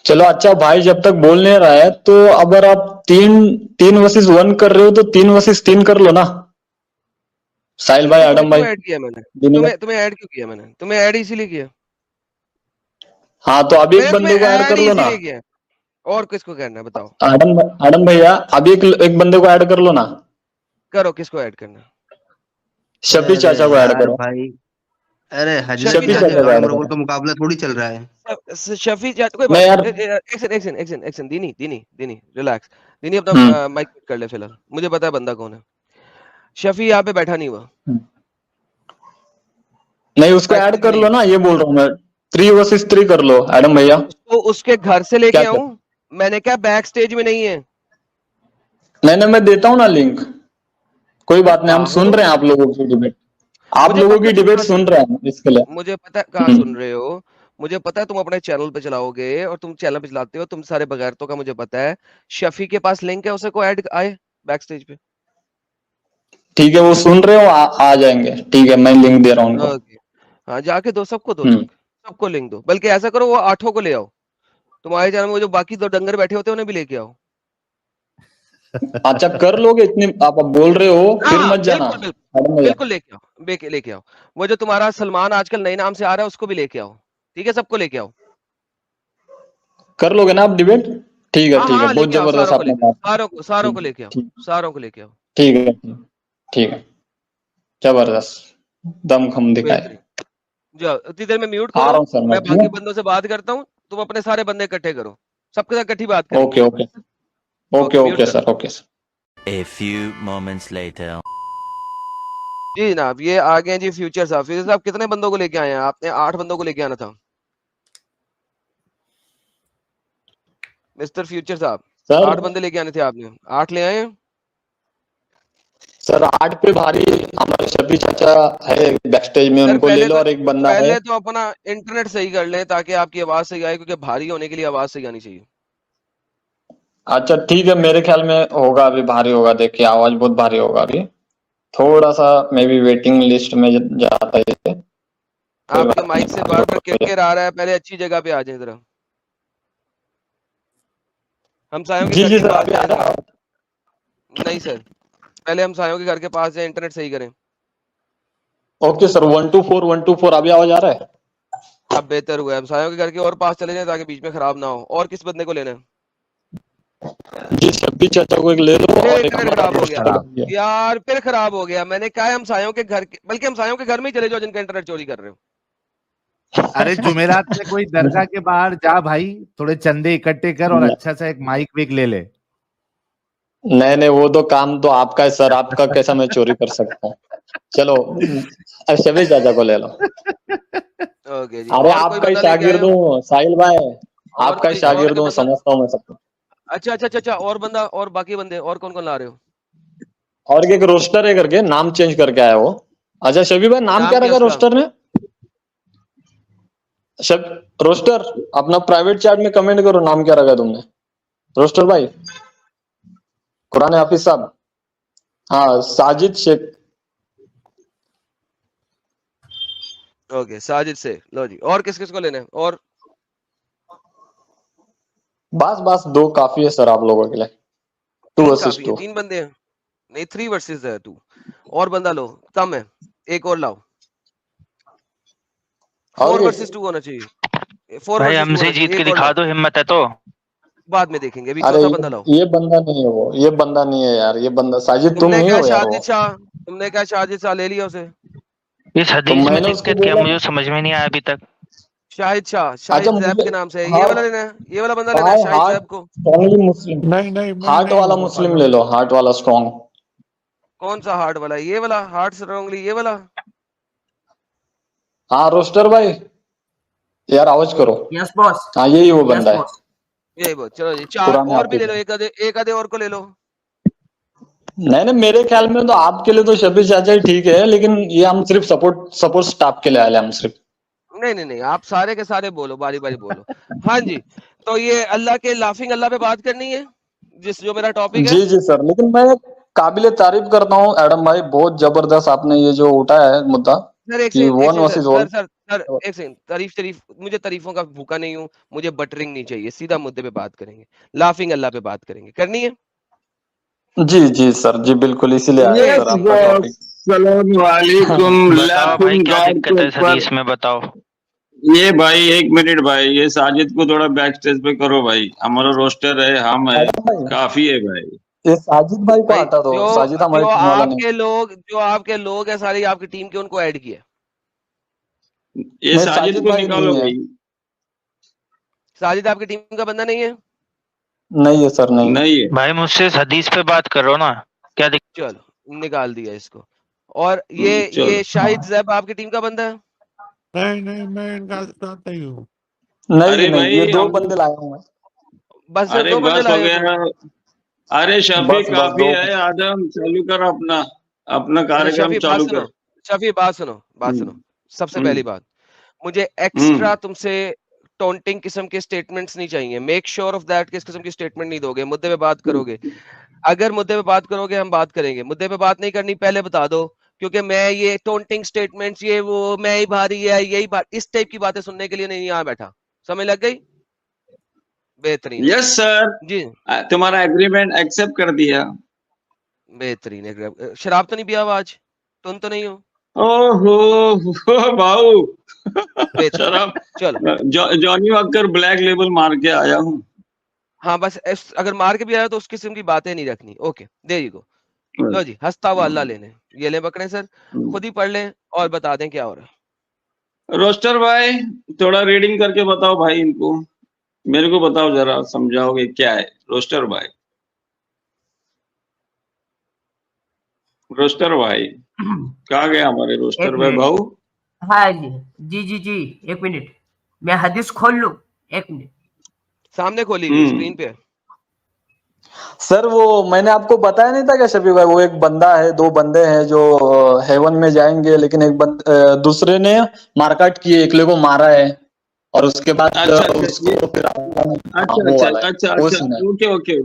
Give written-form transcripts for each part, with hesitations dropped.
चलो अच्छा भाई जब तक बोल नहीं रहा है तो अगर आप 3-3 वर्सेस 1 कर रहे हो तो 3 वर्सेस 3 कर लो ना। साहिल भाई, तुम्हें आडम क्यों भाई, ऐड किया मैंने? दिनेश। तुम्हें ऐड क्यों किया मैंने? तुम्हें ऐड इसीलिए किया। हाँ तो अभी एक मैंने तुम्हें बंदे को ऐड ऐड कर ही लो ना। इसीलिए किया। और किसको करना है बताओ? आडम भैया, अभी एक बंदे को ऐड कर लो ना। करो, किसको ऐड करना है? शफी अरे चाचा को ऐड यार करो। भाई, अरे हजरत शफी शफी चाचा चाचा को चाचा, और ऐड अमरगुल करो। का मुकाबला थोड़ी चल रहा है। शफी चाचा कोई नहीं बात यार। नहीं। एक्शन दीनी दीनी दीनी रिलैक्स। दीनी हम्म। अपना माइक कर ले फिलहाल, मुझे पता है बंदा कौन है। शफी यहाँ पे बैठा नहीं हुआ। नहीं उसको ऐड एक्टिव कर नहीं लो है। ना, ये बोल रहा हूँ मैं। 3 वर्सेस 3 कर लो आडम भैया। उसको उसके घर से लेके क्या क्या? आऊं? मैंने क्या बैक स्टेज में नहीं है? नहीं मैं देता हूँ ना लिंक। कोई अरे बात नहीं, हम पागल सुन हो रहे हैं क्या? आप लोगों की डिबेट। आप मुझे लोगों पता की है तुम डिबेट कहाँ सुन सुन रहे रहे हैं इसके लिए। हो। मुझे पता है कहाँ हम्म। सुन रहे हो। मुझे पता है तुम अपने चैनल पे चलाओगे और तुम चैनल पे चलाते हो, तुम सारे बगैरतों का मुझे पता है। शफी के पास लिंक है, उसे को ऐड आए बैक स्टेज पे। ठीक है, वो सुन रहे हो, आ जाएंगे। ठीक है, मैं लिंक दे रहा हूँ उनको। ओके। हाँ जाके दो, सबको दो हम्म। लिंक। सबको लिंक दो, बल्कि ऐसा करो वो 8 को ले आओ। तुम्हारे चैनल में जो बाकी 2 डंगर बैठे होते हैं उन्हें भी लेके आओ। अच्छा कर लोगे इतनी, आप अब बोल रहे हो हाँ फिर हाँ, मत जाना। बिल्कुल बिल्कुल। मैडम भैया, बिल्कुल लेके आओ, लेके आओ। वो जो तुम्हारा सलमान आजकल नए नाम से आ रहा है उसको भी लेके आओ। ठीक है, सबको लेके आओ। कर लोगे ना आप डिबेट? हाँ ठीक है, हाँ, बहुत लेके आओ, जबरदस्त सारों को आपने लेके आओ, कहा। सारों को ठीक लेके आओ। ठीक सारों को लेके आओ। ठीक है। ठीक है, जबरदस्त, दमखम दिखाए। बेहतरीन। जाओ, उतनी देर में म्यूट आ करो। रहा हूँ सर मैं, मैं ठीक बाकी है। बंदों से बात करता हूँ। तुम अपने सारे बंदे इकट्ठे करो। सबके साथ इकट्ठी बात करनी ओके है। Okay. Okay okay, mute okay करो। Sir, okay sir. A few moments later. जी जनाब, ये आ गए जी फ्यूचर साहब। फ्यूचर साहब कितने बंदों को लेके आए हैं? आपने 8 बंदों को लेके आना था मिस्टर फ्यूचर साहब। सर 8 बंदे लेके आने थे आपने। 8 ले आए हैं? सर 8 पे भारी हमारे शफी चाचा है बैक स्टेज में, सर उनको ले लो, और एक बंदा है। पहले तो अपना इंटरनेट सही कर लें ताकि आपकी आवाज सही आए, क्योंकि भारी होने के लिए आवाज सही आनी चाहिए। अच्छा ठीक है, मेरे ख्याल में होगा, अभी भारी होगा, देखिए आवाज बहुत भारी होगा अभी। थोड़ा सा मे बी वेटिंग लिस्ट में जाता है ये। कोई आपके बात नहीं, माइक से भारी बार बार होगा। किरकिर आ रहा है, पहले अच्छी जगह पे आ जाए जरा। हम सायों के जी घर जी के सर, पास अभी आ जाए रहा जरा। है। नहीं सर, पहले हम सायों के घर के पास जाए, इंटरनेट सही करें। ओके सर, 124 अभी आवाज आ रहा है? अब बेहतर हुआ है। हम सायों के घर के और पास चले जाए ताकि बीच में खराब ना हो। और किस बंदे को लेना है? जी शफी चाचा को एक ले लो, और एक इंटरनेट हमारा खराब हो गया रोस्टर है। यार, फिर खराब हो गया। मैंने कहा है हम सायों के घर के, बल्कि हम सायों के घर में ही चले जाओ जिनका इंटरनेट चोरी कर रहे हो। अरे जुमेरात में कोई दरगाह के बाहर जा भाई, थोड़े चंदे इकट्ठे कर और अच्छा सा एक माइक विक ले ले। नहीं नहीं, वो तो काम तो आपका है सर, आपका कैसा मैं चोरी कर सकता हूँ। चलो शफी चाचा को ले लो। ओके जी, अरे और कोई आपका ही बंदा लेके आए शागिर्द हो? हूँ साहिल भाई, और आपका ही और शागिर्द कोई हूँ, बंदा? समझता हूँ मैं सबको। अच्छा, और बंदा, और बाकी बंदे और कौन कौन ला रहे हो? और एक रोस्टर है करके, नाम चेंज करके आया वो। अच्छा शफी भाई, नाम क्या नाम क्या रखा उसका? रोस्टर ने? रोस्टर, अपना प्राइवेट चैट में कमेंट करो, नाम क्या रखा तुमने रोस्टर भाई? कुरान हाफिज साहब। हाँ, साजिद शेख। ओके, साजिद से लो जी। और किस किस को लेना है? और बस 2 काफी है सर आप लोगों के लिए। 2 3 वर्सेस काफी है? 2। 3 बंदे हैं? नहीं, 3 वर्सेस है तू। और बंदा लो, कम है। एक और लाओ। और 4 ये वर्सेस 2 होना चाहिए। 4 भाई वर्सेस 2 हमसे होना जीत चाहिए। के एक और दिखा लाओ, दो, हिम्मत है तो। बाद में देखेंगे। अभी अरे चौथा बंदा लाओ। ये बंदा नहीं है वो, ये बंदा नहीं है यार, ये बंदा साजिद तुम तुमने नहीं क्या हो यार वो। शाजिद शाह, तुमने क्या शाजिद शाह ले लिया उसे? इस तो हदीस में मैंने उसको दिक्कत क्या, बोला। मुझे समझ में नहीं आया अभी तक। शाहिद शाह, अच्छा शाहिद जैब मुझे, के नाम से है। ये हाँ वाला लेना है, ये वाला बंदा लेना है भाई, शाहिद हार्ट जैब को। स्ट्रॉन्गली मुस्लिम, नहीं नहीं, मैं हार्ट नहीं वाला हूँ मुस्लिम बाबा। ले लो, हार्ट वाला स्ट्रॉन्ग। कौन सा हार्ट वाला? ये वाला हार्ट स्ट्रांगली, ये वाला? हाँ रोस्टर भाई, यार आवाज करो। Yes boss. हाँ यही वो यस बंदा है, बॉस। यही बोल। चलो जी, 4 कुरान और भी ले हाफिज लो। है। एक आधे और को ले लो। नहीं मेरे ख्याल में तो आपके लिए तो शफी चाचा ही ठीक है, लेकिन ये हम सिर्फ सपोर्ट स्टाफ के लिए आए हैं, हम सिर्फ। नहीं, आप सारे के सारे बोलो, बारी बारी बोलो। हाँ जी। तो ये अल्लाह के, लाफिंग अल्लाह पे बात करनी है, जो मेरा टॉपिक है। जी जी सर, लेकिन मैं काबिले तारीफ करता हूँ एडम भाई, बहुत जबरदस्त आपने ये जो उठाया है मुद्दा, सर एक कि second one versus sir one. Sir sir एक सेकंड तारीफ मुझे तारीफों का भूखा नहीं हूँ, मुझे बटरिंग नहीं चाहिए, सीधा मुद्दे पे बात करेंगे, लाफिंग अल्लाह पे बात करेंगे, करनी है? जी जी सर, जी बिल्कुल, इसीलिए आया यस सर आपका बॉस, टॉपिक। सलाम वालेकुम। बताओ भाई लाफिंग क्या गॉड दिक्कत के है इस ऊपर हदीस में, बताओ। ये भाई 1 मिनट भाई, ये साजिद को थोड़ा बैक स्टेज पे करो भाई, हमारा रोस्टर है, हम है, आदम भाई, काफी है भाई। ये साजिद भाई को भाई हटा दो, साजिद हमारी टीम वाला नहीं। जो आपके लोग हैं सारी आपकी टीम के, उनको ऐड किया। ये नहीं, साजिद साजिद को भाई निकालो नहीं है। भाई। साजिद आपकी टीम का बंदा नहीं है? नहीं है सर, नहीं। नहीं है। भाई मुझसे इस हदीस पे बात करो ना, क्या दिक्कत? चलो निकाल दिया इसको। और ये चलो। शाहिद जैब आपकी टीम का बंदा है? नहीं मैं इनका साथ ही हूँ। नहीं अरे नहीं, ये भाई दो हम, बंदे लाया हूँ मैं। बस सिर्फ अरे 2 बंदे बस हो लाए हो तुम? गया। अरे शफी बस काफी दो। है, आदम चालू कर अपना अपना अच्छा कार्यक्रम शफी बात चालू सुनो, कर। शफी बात सुनो। सबसे पहली बात, मुझे एक्स्ट्रा तुमसे टोंटिंग किस्म के स्टेटमेंट्स नहीं चाहिए। मेक श्योर ऑफ दैट कि इस किस्म की स्टेटमेंट नहीं दोगे, मुद्दे पे बात करोगे। अगर मुद्दे पे बात करोगे हम बात करेंगे, मुद्दे पे बात नहीं करनी पहले बता दो, क्योंकि मैं ये टोंटिंग स्टेटमेंट्स ये वो मैं ही भारी है यही बात, इस टाइप की बातें सुनने के लिए नहीं यहाँ बैठा। समझ लग गई? बेहतरीन यस सर, जी, तुम्हारा एग्रीमेंट एक्सेप्ट कर दिया। बेहतरीन। शराब तो नहीं पिया हुआ आज? तुम तो नहीं हो? ओहो भाऊ बेहतरीन। शराब, चलो जॉनी वॉकर ब्लैक लेबल मार के आया हूँ। हाँ बस अगर मार के भी आया तो उस किस्म की बातें नहीं रखनी। Okay there you go. लो जी, हंसता हुआ अल्लाह लेने, ये ले पकड़े सर, खुद ही पढ़ लें और बता दें क्या हो रहा है। रोस्टर भाई थोड़ा रीडिंग करके बताओ भाई इनको, मेरे को बताओ जरा, समझाओगे क्या है रोस्टर भाई? रोस्टर भाई कहाँ गए हमारे रोस्टर भाई भाऊ? हाँ जी 1 मिनट, मैं हदीस खोल लूं, 1 मिनट। सामने खोली हुई स्क्रीन पे। सर वो मैंने आपको बताया नहीं था क्या शफी भाई, वो एक बंदा है, दो बंदे हैं जो हेवन में जाएंगे, लेकिन दूसरे ने मारकाट किए, एकले को मारा है और उसके बाद उसको फिर वो वाला है, वो सीन है। ओके,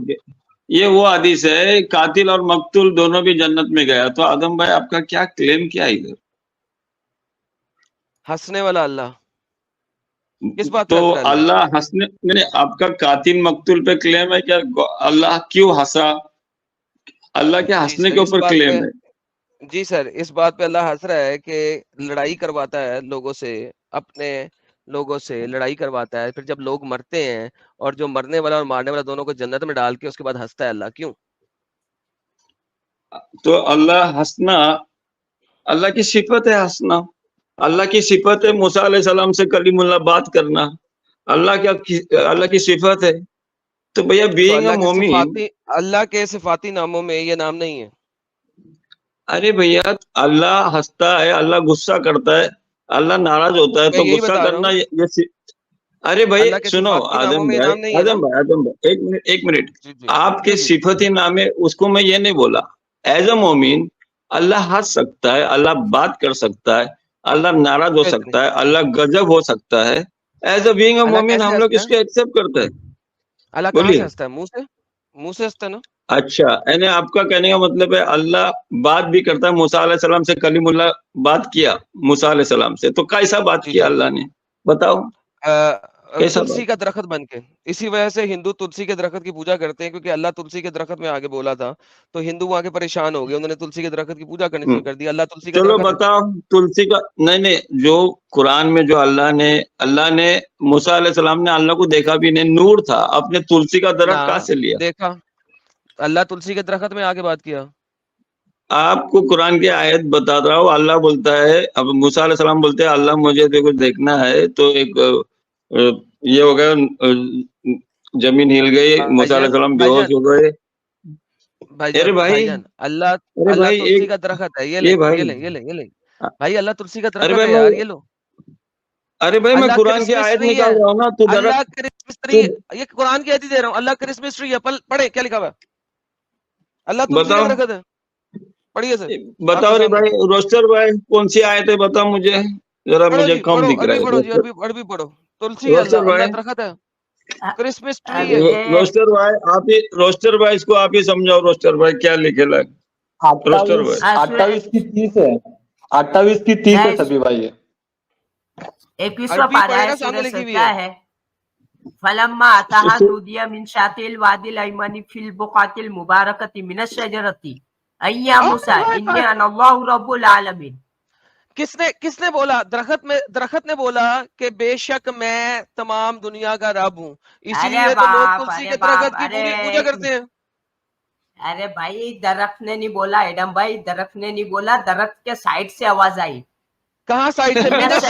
ये वो हदीस है, कातिल और मकतूल दोनों भी जन्नत में गया। तो आदम भाई आपका क्या क्लेम, क्या है इधर? हंसने वाला अल्लाह किस बात तो पे हंस रहा है? अल्लाह हंसने, नहीं आपका कातिल मकतूल पे क्लेम है क्या? अल्लाह क्यों हंसा? अल्लाह क्या जी हंसने सर, के इस ऊपर बात क्लेम पे है? जी सर, इस बात पे अल्लाह हंस रहा है कि लड़ाई करवाता है लोगों से, अपने लोगों से लड़ाई करवाता है, फिर जब लोग मरते हैं और जो मरने वाला और मारने वाला दोनों को जन्नत में डाल के उसके बाद हंसता है अल्लाह। क्यों? तो अल्लाह हंसना, अल्लाह की सिफत है हंसना। अल्लाह की सिफत है मूसा अलैहिस्सलाम से कलीमुल्लाह बात करना। अल्लाह की सिफत है। तो भैया तो बीइंग अ मोमिन, अल्लाह के सिफाती नामों में ये नाम नहीं है। अरे भैया अल्लाह हंसता है, अल्लाह गुस्सा करता है, अल्लाह नाराज होता है, मैं तो यही गुस्सा बता रहा करना हूँ, अरे भाई अल्लाह के सुनो सिफाती नामों आदम में ये भाई, नाम नहीं है ना। आदम भाई, एक मिनट जी जी आपके जी जी सिफती नामे, उसको मैं ये नहीं बोला। एज अ मोमिन अल्लाह हंस सकता है, अल्लाह बात कर सकता है, अल्लाह नाराज हो बेहतरीन। सकता है, अल्लाह गजब हो सकता है। एज अ बीइंग अ अल्लाह मोमिन कैसे हम लोग हंसता है? इसको एक्सेप्ट करते हैं। अल्लाह कहाँ से बोलिए। हंसता है? मुंह से हंसता है ना। अच्छा, यानी आपका कहने का मतलब है अल्लाह बात भी करता है। मूसा अलैहिस्सलाम से कलीमुल्लाह बात किया मूसा अलैहिस्सलाम से, तो कैसा बात जी किया जी अल्लाह ने, बताओ कैसा तुलसी बात? का दरख्त बन के। इसी वजह से हिंदू तुलसी के दरख्त की पूजा करते हैं, क्योंकि अल्लाह तुलसी के दरख्त में आगे बोला था, तो हिंदू वहां के परेशान हो गए, उन्होंने तुलसी के दरख्त की पूजा करनी शुरू कर दी। अल्लाह तुलसी का चलो दरख्त है। बताओ तुलसी का, नहीं जो कुरान में जो अल्लाह ने मूसा अलैहिस्सलाम ने अल्लाह को देखा भी नहीं, नूर था, अपने तुलसी का ना दरख्त कहाँ से लिया? देखा, अल्लाह तुलसी के दरख्त में आगे बात किया। आपको कुरान की आयत बता रहा हूँ, अल्लाह बोलता है, अब मूसा अलैहिस्सलाम बोलते हैं अल्लाह मुझे तो कुछ देखना है, तो एक ये हो गया, जमीन हिल गई, मूसा भाईजान अलैहिस्सलाम बेहोश भाईजान हो गए। अरे भाईजान भाई, भाईजान अल्लाह अरे अल्लाह भाई तुलसी एक, का दरख्त है। ये भाई, ये ले भाई, अल्लाह तुलसी का अरे दरख्त भाई है यार, ये लो। अरे भाई मैं अल्लाह कुरान की क्रिसमस आयत ट्री है, निकाल रहा हूँ ना, तू अल्लाह दरख्त, क्रिसमस ट्री, तू ये कुरान की आयत ही दे रहा हूँ। अल्लाह क्रिसमस ट्री है, पढ़े क्या लिखा हुआ है? अल्लाह तुलसी का बताओ, दरख्त है। पढ़िए सर आपके बताओ रे सामने। भाई रोस्टर भाई, कौन सी आयत है बताओ मुझे, जरा पढ़ो मुझे जी, कम पढ़ो दिख रहा अरबी है पढ़ो जी, रोस्टर। अरबी पढ़ो। तुलसी है, रोस्टर अल्लाह भाई, अल्लाह दरख्त है, क्रिसमस ट्री है। रोस्टर भाई आप ही, रोस्टर भाई इसको आप ही समझाओ, रोस्टर भाई क्या लिखेला है? रोस्टर भाई 28 की 30 है। 28 की 30 है नहीं। शफी भाई ये। 21वां अरबी पारा है पढ़ेगा, सामने सूरह लिखी हुई सज्जा है। है। फलम्मा अताहा नूदिया मिन शातिल वादिल अयमनी फिल बुकातिल मुबारकति मिनश शजरति अय्या मूसा इन्नी अनल्लाहु रब्बुल आलमीन। किसने किसने बोला? दरख्त ने बोला कि बेशक मैं तमाम दुनिया का रब हूँ, इसीलिए तो लोग तुलसी के दरख्त की पूरी पूजा करते हैं। अरे भाई दरख्त ने नहीं बोला एडम भाई, दरख्त ने नहीं बोला, दरख्त के साइड से आवाज आई। कहाँ साइड से? मिनश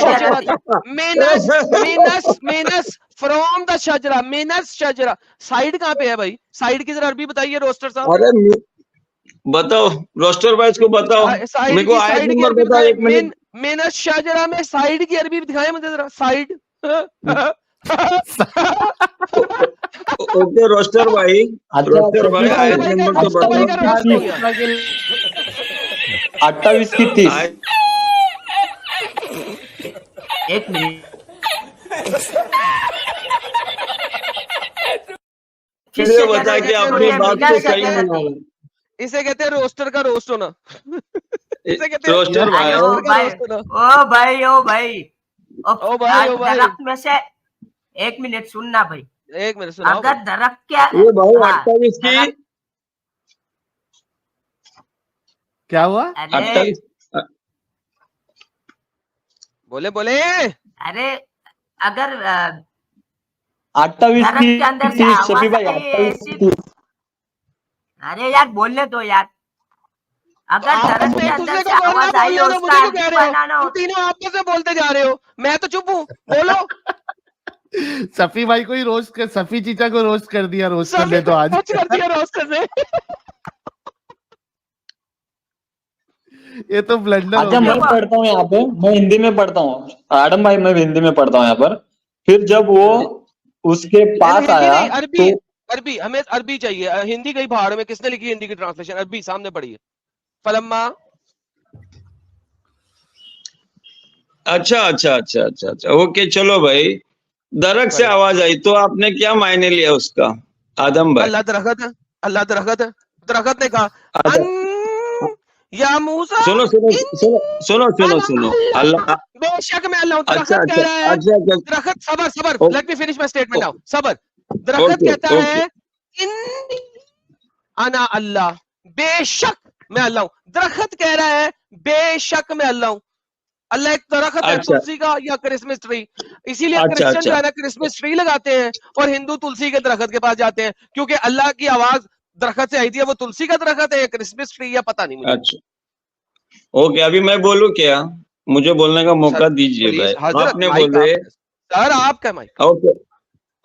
मिनस शजरति। मिनस फ्रॉम द शजरा, मिनस शजरा। साइड कहाँ पे है भाई? साइड की जरा अरबी बताइए रोस्टर साहब। अरे बताओ रोस्टर भाई को बताओ, साइड मेरे को की आयत साइड की नंबर अरबी बताओ बताइए। 1 मिनट। मिनस शजरा में साइड की अरबी दिखाए मुझे जरा, साइड। ओके रोस्टर भाई, रोस्टर भाई शफी आयत भाई नंबर तो का भाई का बताओ। रोस्ट हो गया। 28 की 30। एक मिनट ये बता कि अपनी बात को सही नहीं। इसे कहते हैं रोस्टर का रोस्ट होना। इसे कहते हैं रोस्टर भाई, अरे ओ भाई, रोस्ट होना। ओ भाई, ओ भाई, ओ भाई, ओ भाई। दरख्त में से एक मिनट सुनना भाई। एक मिनट सुनाओ। अगर दरख्त क्या ये भाई हाँ, 28 की दरख्त- क्या हुआ? अरे 28 बोले बोले। अरे अगर 28 दरख्त की के अंदर से 30 शफी आवाज भाई, आई 28 की ऐसी। 30। अरे यार बोलने दो यार। अगर आपस दरख्त में के एक अंदर दूसरे से को बोलना आवाज बोल आई रहे और हो, उसका मुझे क्यों अर्थ कह रहे हो? बनाना तुम तीनों आपस में बोलते जा रहे हो, मैं तो चुप हूँ। बोलो। सफी भाई को ही रोस्ट कर, सफी चीचा को रोस्ट कर दिया रोस्टर सभी ने तो आज। कुछ कर दिया रोस्टर से। ये तो ब्लंडर हो अच्छा मैं गया। पढ़ता हूँ यहाँ पे, मैं हिंदी में पढ़ता हूँ आडम भाई, मैं हिंदी में पढ़ता हूँ यहाँ पर। फिर जब वो उसके पास हिंदी आया नहीं, अरबी। तो अरबी, हमें अरबी चाहिए। हिंदी कहीं पहाड़ में किसने लिखी हिंदी की ट्रांसलेशन? अरबी सामने पढ़िए। फलम्मा। अच्छा। ओके चलो भाई, दरख्त से आवाज आई तो आपने क्या मायने लिया उसका आदम भाई? अल्लाह दरख्त है, अल्लाह दरख्त है। दरख्त ने कहा अच्छा, अन या मूसा सुनो सुनो सुनो सुनो सुनो सुनो अल्लाह। बेशक मैं अल्लाह हूं। अच्छा दरख्त कह रहा है, अच्छा दरख्त सबर सबर, ओ- let me finish my statement now. सबर। दरख्त ओके, कहता ओके। है इन्नी अना अल्लाह, बेशक मैं अल्लाह हूं। दरख्त कह रहा है बेशक मैं अल्लाह हूं। अल्लाह एक दरख्त है, अच्छा। तुलसी का या क्रिसमस ट्री। इसीलिए अच्छा, क्रिश्चियन जो अच्छा। है ना क्रिसमस ट्री लगाते हैं और हिंदू तुलसी के दरख्त के पास जाते हैं, क्योंकि अल्लाह की आवाज दरख्त से आई थी। वो तुलसी का दरख्त है या क्रिसमस ट्री या पता नहीं मुझे। अच्छा ओके, अभी मैं बोलूं क्या? मुझे बोलने का मौका दीजिए प्लीज भाई। हजरत, आपने माइक बोले आपका। सर आपका mic. Okay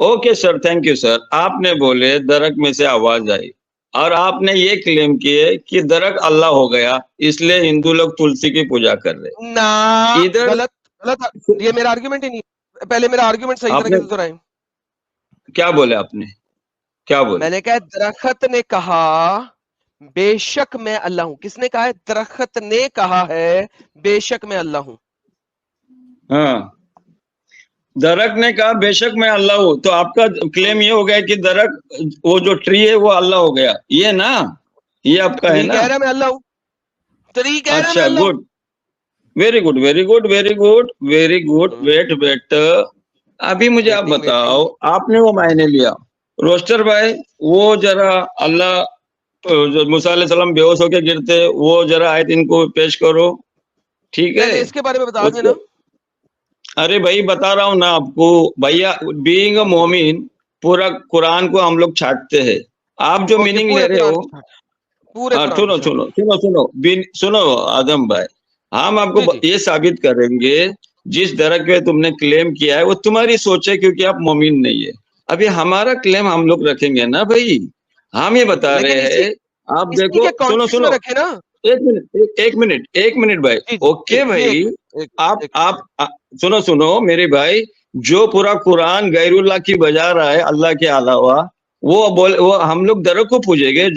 okay sir, thank you sir. आपने बोले दरख्त में से आवाज आई और आपने ये क्लेम किए कि दरख्त अल्लाह हो गया, इसलिए हिंदू लोग तुलसी की पूजा कर रहे। ना इधर गलत गलत, ये मेरा आर्गुमेंट ही नहीं। पहले मेरा आर्गुमेंट सही आपने तरीके से दोहराएं। क्या बोले? आपने क्या बोले? मैंने कहा दरख्त ने कहा बेशक मैं अल्लाह हूं। किसने कहा है? दरख्त ने कहा है बेशक मैं अल्लाह हूं। हाँ, दरख्त ने कहा बेशक मैं अल्लाह हूँ, तो आपका क्लेम ये हो गया कि दरख्त वो जो ट्री है वो अल्लाह हो गया, ये ना? ये आपका है ट्री ना? कह रहा है मैं अल्लाह हूं। ट्री कह रहा है मैं अच्छा अल्लाह हूं। Good, very good very good very good very good. Wait wait, अभी मुझे आप वेटिंग बताओ, आपने वो मायने लिया। रोस्टर भाई वो जरा अल्लाह जो मूसा अलैहिस्सलाम बेहोश होके गिरते, वो जरा आयत इनको पेश करो, ठीक है? पहले इसके बारे में बता देना। अरे भाई बता रहा हूँ ना आपको भैया, बीइंग अ मोमिन पूरा कुरान को हम लोग छाटते हैं। आप जो ओके, मीनिंग पूरे ले रहे कुरान हो, की छाट, पूरे हाँ कुरान सुनो की छाट। सुनो सुनो सुनो सुनो आदम भाई, हम आपको जी, जी। ये साबित करेंगे जिस दरख्त पे तुमने क्लेम किया है वो तुम्हारी सोच है, क्योंकि आप मोमिन नहीं है। अभी हमारा क्लेम हम लोग रखेंगे ना भाई, हम ये बता लेकिन रहे हैं। आप इसी देखो, के सुनो कॉन्टेक्स्ट में सुनो, रखे ना। एक मिनट भाई। जी, जी, ओके जी, भाई, एक आप सुनो सुनो मेरे भाई, जो पूरा कुरान गैरुल्लाह की बजा रहा है अल्लाह के अलावा, वो हम लोग दरख्त को पूजेंगे?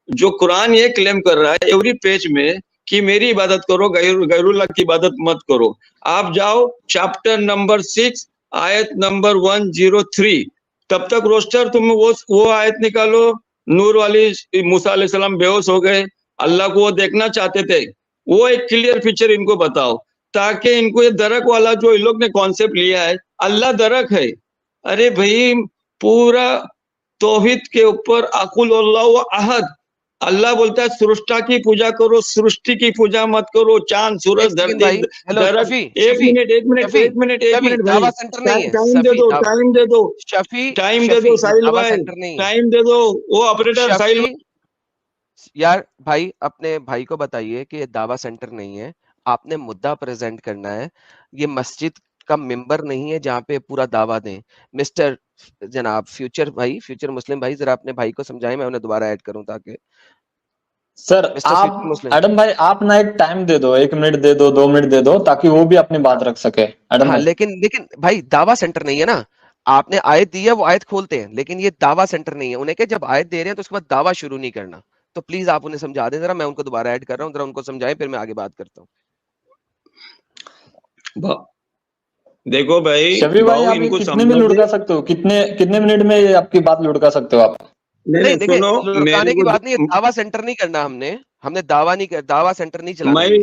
जो कुरान ये क्लेम कर रहा है एवरी पेज में कि मेरी इबादत करो, गैरुल्लाह की इबादत मत करो। आप जाओ चैप्टर नंबर 6 आयत नंबर 103, तब तक रोस्टर तुम वो आयत निकालो। नूर वाली मूसा अलैहिस्सलाम बेहोश हो गए, अल्लाह को वो देखना चाहते थे, वो एक क्लियर पिक्चर इनको बताओ, ताकि इनको ये दरक वाला जो इन लोग ने कॉन्सेप्ट लिया है, अल्लाह दरक है। अरे भाई पूरा तौहीद के ऊपर अकुल अल्लाह अहद, अल्लाह बोलता है सृष्टा की पूजा करो, सृष्टि की पूजा मत करो, चांद सूरज धरती हेलो दरक। शफी, एक मिनट भाई, दावा सेंटर नहीं है। टाइम दे दो, टाइम दे दो, शफी, टाइम दे दो साहिल दावा भाई, सेंटर नहीं है। टाइम दे दो। वो ऑपरेटर साहिल शफी, यार भाई अपने भाई को बताइए कि ये दावा सेंटर नहीं है, आपने मुद्दा प्रेजेंट करना है। ये मस्जिद का मेंबर नहीं है जहाँ पे पूरा दावा दें। मिस्टर जनाब फ्यूचर भाई, फ्यूचर मुस्लिम भाई, जरा अपने भाई को समझाएं, मैं उन्हें दोबारा ऐड करूं ताकि सर मिस्टर आप फ्यूचर मुस्लिम। एडम भाई आप ना एक टाइम दे दो, 1 मिनट दे दो, 2 मिनट दे दो, ताकि वो भी अपनी बात रख सके। एडम हाँ भाई लेकिन भाई दावा सेंटर नहीं है ना, आपने आयत दी है वो आयत खोलते हैं, लेकिन ये दावा सेंटर नहीं है। उन्हें क्या जब आयत दे रहे हैं तो उसके बाद दावा शुरू नहीं करना। तो प्लीज आप उन्हें समझा दें जरा, मैं उनको दोबारा ऐड कर रहा हूँ, जरा उनको समझाएं, फिर मैं आगे बात करता हूँ। देखो भाई, शफी भाई आप ये इनको कितने में लुढ़का सकते हो, कितने मिनट में ये आपकी बात लुढ़का सकते हो आप? नहीं देखिए, सुनो, लुढ़काने की बात नहीं है, दावा सेंटर नहीं करना हमने दावा नहीं कर, दावा सेंटर नहीं चलाना। मैं ये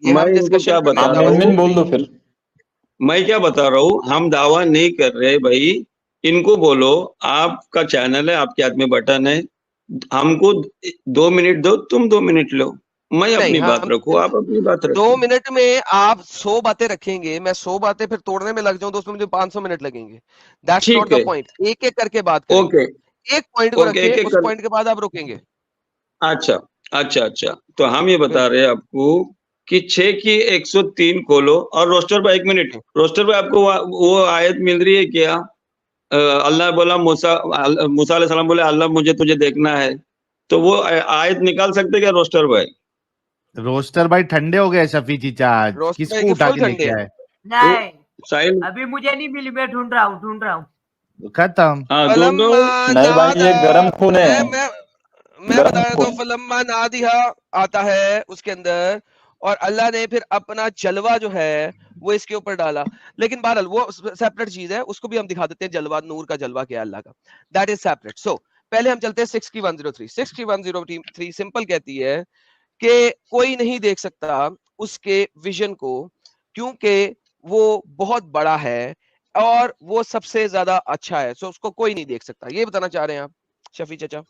हम इनको डिस्कशन क्या बता आप रहा मेन हूँ, बोल दो फिर। मैं क्या बता रहा हूँ, हम दावा नहीं कर रहे भाई। इनको बोलो आपका चैनल है, आपके हाथ में बटन है, हमको 2 मिनट दो, तुम 2 मिनट लो, मैं अपनी बात रखूं, आप अपनी बात रखो। 2 मिनट में आप 100 बातें रखेंगे, मैं 100 बातें फिर तोड़ने में लग जाऊं तो उसमें मुझे 500 मिनट लगेंगे। That's not the point. एक एक करके बात करेंगे। ओके, एक पॉइंट को ओके, रखिए, एक-एक उस कर- पॉइंट के बाद आप रुकेंगे। अच्छा अच्छा, तो हम ये बता रहे हैं आपको कि 6 की 103 खोलो। और रोस्टर भाई 1 मिनट, रोस्टर भाई आपको वो आयत मिल रही है क्या? अल्लाह बोला मूसा अलैहिस्सलाम बोले अल्लाह मुझे तुझे देखना है, तो वो आयत निकाल सकते क्या रोस्टर भाई? रोस्टर भाई ठंडे हो गए शफी चीचा आज, रोस्टर किसको भाई के उठा फुल के लेके ठंडे आए? नहीं साहिल, अभी मुझे नहीं मिली, मैं ढूंढ रहा हूँ। खत्म। हाँ ढूंढो। नहीं भाई ये गरम खून है, मैं गरम बता रहा खून। था, फलम्मा नादिहा आता है उसके अंदर, और अल्लाह ने फिर अपना जलवा जो है वो इसके ऊपर डाला। लेकिन बहरहाल वो सेपरेट चीज है, उसको भी हम दिखा देते हैं, जलवा नूर का जलवा क्या है अल्लाह का, दैट इज सेपरेट। सो पहले हम चलते हैं 6 की 103। 6 की 103 सिंपल कहती है कि कोई नहीं देख सकता उसके विजन को, क्योंकि वो बहुत बड़ा है और वो सबसे ज्यादा अच्छा है। सो उसको कोई नहीं देख सकता, ये बताना चाह रहे हैं आप शफी चाचा?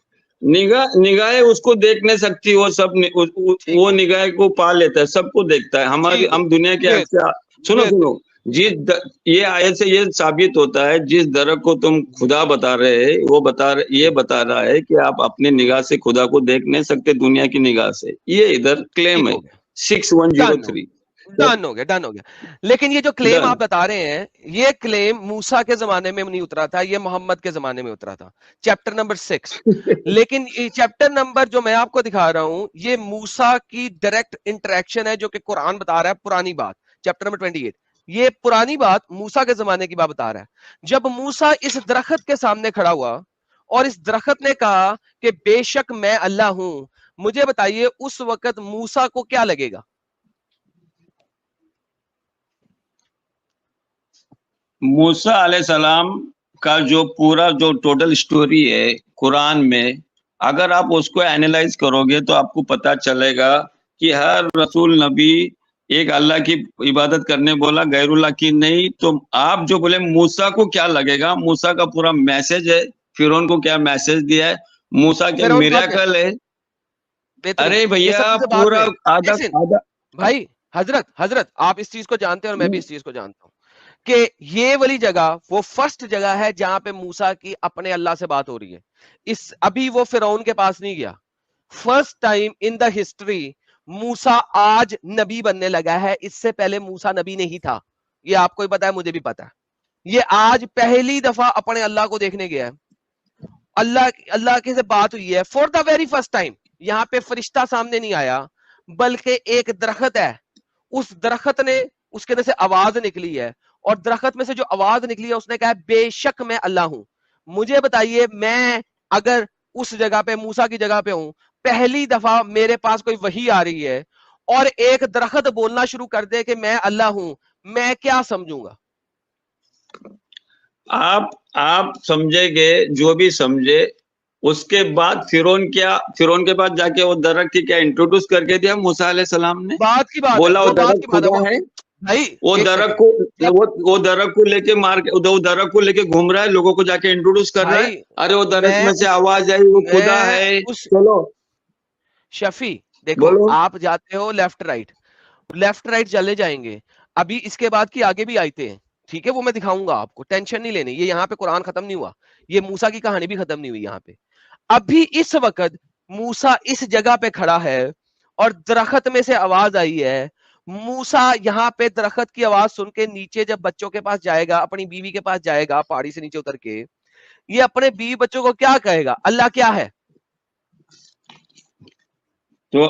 निगाहें उसको देख नहीं सकती, वो सब वो निगाह को पा लेता है, सबको देखता है। हमारी हम दुनिया के आँख से सुनो ये आयत से ये साबित होता है, जिस दरक को तुम खुदा बता रहे हैं वो ये बता रहा है कि आप अपने निगाह से खुदा को देख नहीं सकते दुनिया की निगाह से। ये इधर क्लेम है 6103। डन हो गया। लेकिन ये जो क्लेम आप बता रहे हैं, ये क्लेम मूसा के जमाने में नहीं उतरा था, ये मोहम्मद के जमाने में उतरा था, चैप्टर नंबर 6। लेकिन चैप्टर नंबर जो मैं आपको दिखा रहा हूं, ये मूसा की डायरेक्ट इंटरेक्शन है, जो कि कुरान बता रहा है पुरानी बात, चैप्टर नंबर 28। ये पुरानी बात मूसा के जमाने की बात बता रहा है। जब मूसा इस दरख्त के सामने खड़ा हुआ और इस दरख्त ने कहा कि बेशक मैं अल्लाह हूं, मुझे बताइए उस वक्त मूसा को क्या लगेगा? मूसा अलैहिस्सलाम का जो पूरा जो टोटल स्टोरी है कुरान में, अगर आप उसको एनालाइज करोगे तो आपको पता चलेगा कि हर रसूल नबी एक अल्लाह की इबादत करने बोला, गैरुल्लाह की नहीं। तो आप जो बोले मूसा को क्या लगेगा, मूसा का पूरा मैसेज है, फिरौन को क्या मैसेज दिया है, मूसा क्या मिरेकल है। अरे भैया पूरा आधा भाई हजरत आप इस चीज को जानते हैं और मैं भी इस चीज को जानता हूं कि ये वाली जगह वो फर्स्ट जगह है जहां पे मूसा की अपने अल्लाह से बात हो रही है। अभी वो फिरौन के पास नहीं गया। First time in the history Musa आज नबी बनने लगा है, इससे पहले मूसा नबी नहीं था। ये आपको ही पता है, मुझे भी पता है। ये आज पहली दफा अपने अल्लाह को देखने गया है, अल्लाह के से बात हुई है for the very first time. यहाँ पे फरिश्ता सामने नहीं आया, बल्कि एक दरख्त है, उस दरख्त ने उसके अंदर से आवाज निकली है, और दरख्त में से जो आवाज निकली है उसने कहा बेशक मैं अल्लाह हूं। मुझे बताइए, मैं अगर उस जगह पे मूसा की जगह पे हूं, पहली दफा मेरे पास कोई वही आ रही है और एक दरख्त बोलना शुरू कर दे कि मैं अल्लाह हूं, मैं क्या समझूंगा? आप समझेंगे जो भी समझे, उसके बाद फिरौन के पास जाके वो दरख्त की क्या इंट्रोड्यूस करके दिया मूसा अलैहिस्सलाम ने, बात की बात बोला है, वो वो बात दरख्त की बात खुदा है है। भाई। वो एक दरख्त सेकंड, को वो दरख्त को लेके वो दरख्त को लेके घूम रहा है, लोगों को जाके इंट्रोड्यूस कर रहा है। भाई अरे वो दरख्त मैं में से उस आवाज आई, वो खुदा मैं है। उस चलो शफी देखो, बोलो। आप जाते हो लेफ्ट राइट चले जाएंगे। अभी इसके बाद की आगे भी आयते हैं, ठीक है, वो मैं दिखाऊंगा आपको, टेंशन नहीं लेनी। ये यहाँ पे कुरान खत्म नहीं हुआ, ये मूसा की कहानी भी खत्म नहीं हुई यहाँ पे। अभी इस वक्त मूसा इस जगह पे खड़ा है और दरख्त में से आवाज आई है। मूसा यहाँ पे दरख्त की आवाज सुन के नीचे जब बच्चों के पास जाएगा, अपनी बीवी के पास जाएगा, पहाड़ी से नीचे उतर के, ये अपने बीवी बच्चों को क्या कहेगा? अल्लाह क्या है? तो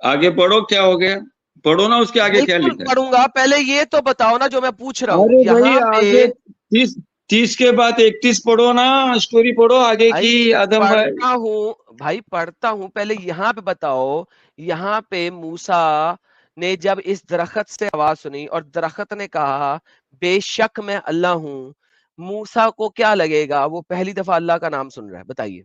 आगे पढ़ो, क्या हो गया, पढ़ो ना, उसके आगे क्या बिल्कुल लिखा है। पढ़ूंगा, पहले ये तो बताओ ना जो मैं पूछ रहा हूँ अरे भाई यहाँ पे। आगे 30 के बाद 31 पढ़ो ना, स्टोरी पढ़ो आगे भाई की आदम भाई। पढ़ता हूँ, पहले यहाँ पे बताओ। यहाँ पे मूसा ने जब इस दरख्त से आवाज सुनी और दरख्त ने कहा बेशक मैं अल्लाह हूँ, मूसा को क्या लगेगा? वो पहली दफा अल्लाह का नाम सुन रहा है, बताइए।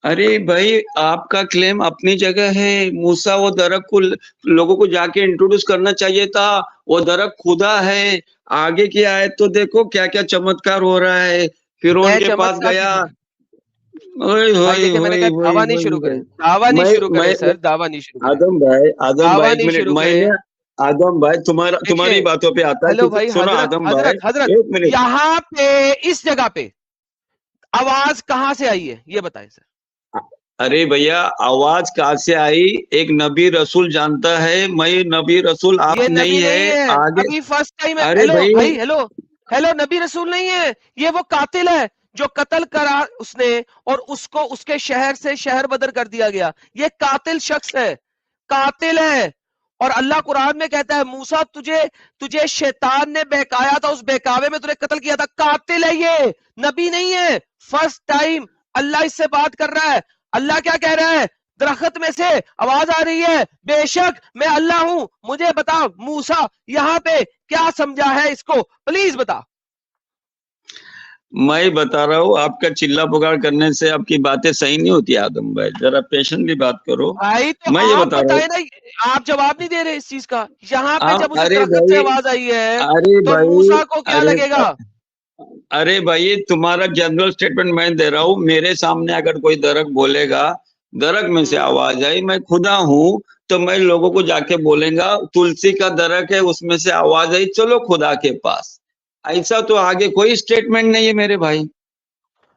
अरे भाई आपका क्लेम अपनी जगह है, मूसा वो दरख्त को लोगों को जाके इंट्रोड्यूस करना चाहिए था, वो दरख्त खुदा है। आगे की आयत तो देखो क्या क्या चमत्कार हो रहा है, फिरौन मैं के पास चमत्कार गया। भाई देखिए, मैंने कहा दावा नहीं शुरू करें, दावा नहीं शुरू करें सर, दावा नहीं शुरू करें, आदम दावा भाई एक नहीं मिनट, शुरू मैंने करें। आदम भाई तुम्हारी देखिए, बातों पे आता है हेलो कि भाई, सुनो आदम भाई हजरत एक मिनट। यहाँ पे इस जगह पे आवाज कहां से आई है ये बताएं सर। अरे भैया आवाज कहाँ से आई, एक नबी रसूल जानता है, मैं नबी रसूल आप ये नहीं नबी है नहीं है, आगे। अभी फर्स्ट टाइम है। अरे हेलो भाई भाई, हेलो नबी रसूल नहीं है, ये वो कातिल है जो कत्ल करा उसने, और उसको उसके शहर से शहर बदर कर दिया गया। ये कातिल शख्स है, कातिल है। और अल्लाह कुरान में कहता है मूसा तुझे शैतान ने बहकाया था, उस बहकावे में तुझे कत्ल किया था। कातिल है ये, नबी नहीं है। फर्स्ट टाइम अल्लाह इससे बात कर रहा है। अल्लाह क्या कह रहा है? दरख्त में से आवाज आ रही है बेशक मैं अल्लाह हूं, मुझे बता मूसा यहाँ पे क्या समझा है इसको, प्लीज बता। मैं बता रहा हूँ, आपका चिल्ला पुकार करने से आपकी बातें सही नहीं होती आदम भाई, जरा पेशेंटली बात करो। भाई तो मैं ये आप बता रहा हूँ, बताए ना, आप जवाब नहीं दे रहे इस चीज का। यहाँ पे जब उस अरे दरख्त से भाई, आवाज आई है अरे तो भाई, मूसा को क्या अरे लगेगा? अरे भाई तुम्हारा जनरल स्टेटमेंट मैं दे रहा हूँ, मेरे सामने अगर कोई दरख्त बोलेगा, दरख्त में से आवाज आई मैं खुदा हूँ, तो मैं लोगों को जाके बोलेगा तुलसी का दरख्त है उसमें से आवाज आई, चलो खुदा के पास। ऐसा तो आगे कोई स्टेटमेंट नहीं है मेरे भाई।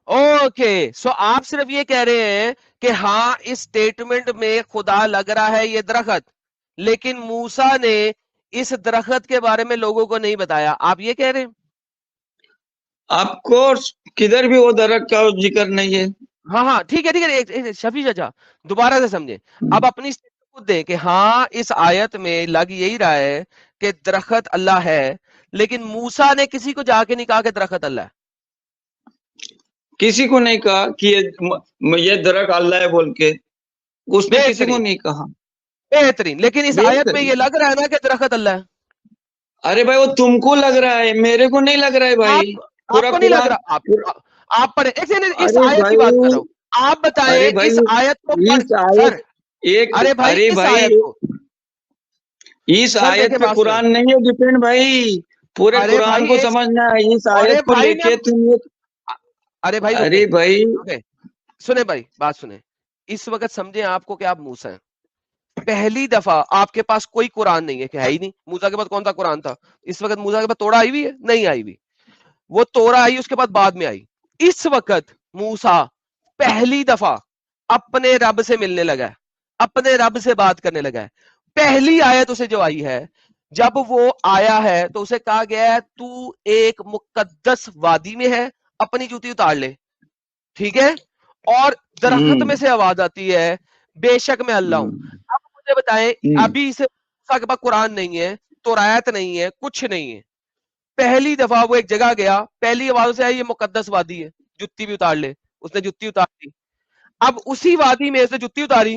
ओके, सो आप सिर्फ ये कह रहे हैं कि हाँ इस स्टेटमेंट में खुदा लग रहा है ये दरख्त, लेकिन मूसा ने इस दरख्त के बारे में लोगों को नहीं बताया, आप ये कह रहे हैं? आपको किधर भी वो दरख्त का जिक्र नहीं है। हाँ ठीक है एक शफी चाचा दोबारा से समझे, अब अपनी स्टेटमेंट खुद दें कि हाँ इस आयत में लग यही रहा है कि दरख्त अल्लाह है, लेकिन मूसा ने किसी को जाके नहीं कहा कि दरख्त अल्लाह है। किसी को नहीं कहा कि ये दरख्त अल्लाह है बोल के, उसने किसी को नहीं कहा। बेहतरीन, लेकिन इस आयत में ये लग रहा है ना कि दरख्त अल्लाह है। अरे भाई वो तुमको लग रहा है, मेरे को नहीं लग रहा है भाई। आपको नहीं लग रहा? आप पढ़े, इस आयत की बात कर रहा हूँ, आप बताएं भाई, इस आयत को सर एक अरे भाई इस आयत को, इस आयत पे कुरान नहीं है डिपेंड भाई, पूरे कुरान को समझना है। इस आयत को लेके तुम अरे भाई सुने भाई, बात सुने, इस वक्त समझे आपको कि आप मूसा हैं। पहली दफा आपके पास कोई कुरान नहीं है, कि है ही नहीं। मूसा के पास कौन सा कुरान था? इस वक्त मूसा के पास तोड़ा आई हुई है? नहीं आई हुई। वो तोरा आई उसके बाद में आई। इस वक्त मूसा पहली दफा अपने रब से मिलने लगा है, अपने रब से बात करने लगा है। पहली आयत उसे जो आई है, जब वो आया है तो उसे कहा गया है तू एक मुकद्दस वादी में है, अपनी जूती उतार ले, ठीक है? और दरख्त में से आवाज आती है बेशक मैं अल्लाह हूं। अब मुझे बताएं, अभी इसे मूसा के पास कुरान नहीं है, तौरात नहीं है, कुछ नहीं है। पहली दफा वो एक जगह गया, पहली आवाज से आई ये मुकद्दस वादी है, जुत्ती भी उतार ले। उसने जुत्ती उतार ली। अब उसी वादी में उसने जुत्ती उतारी,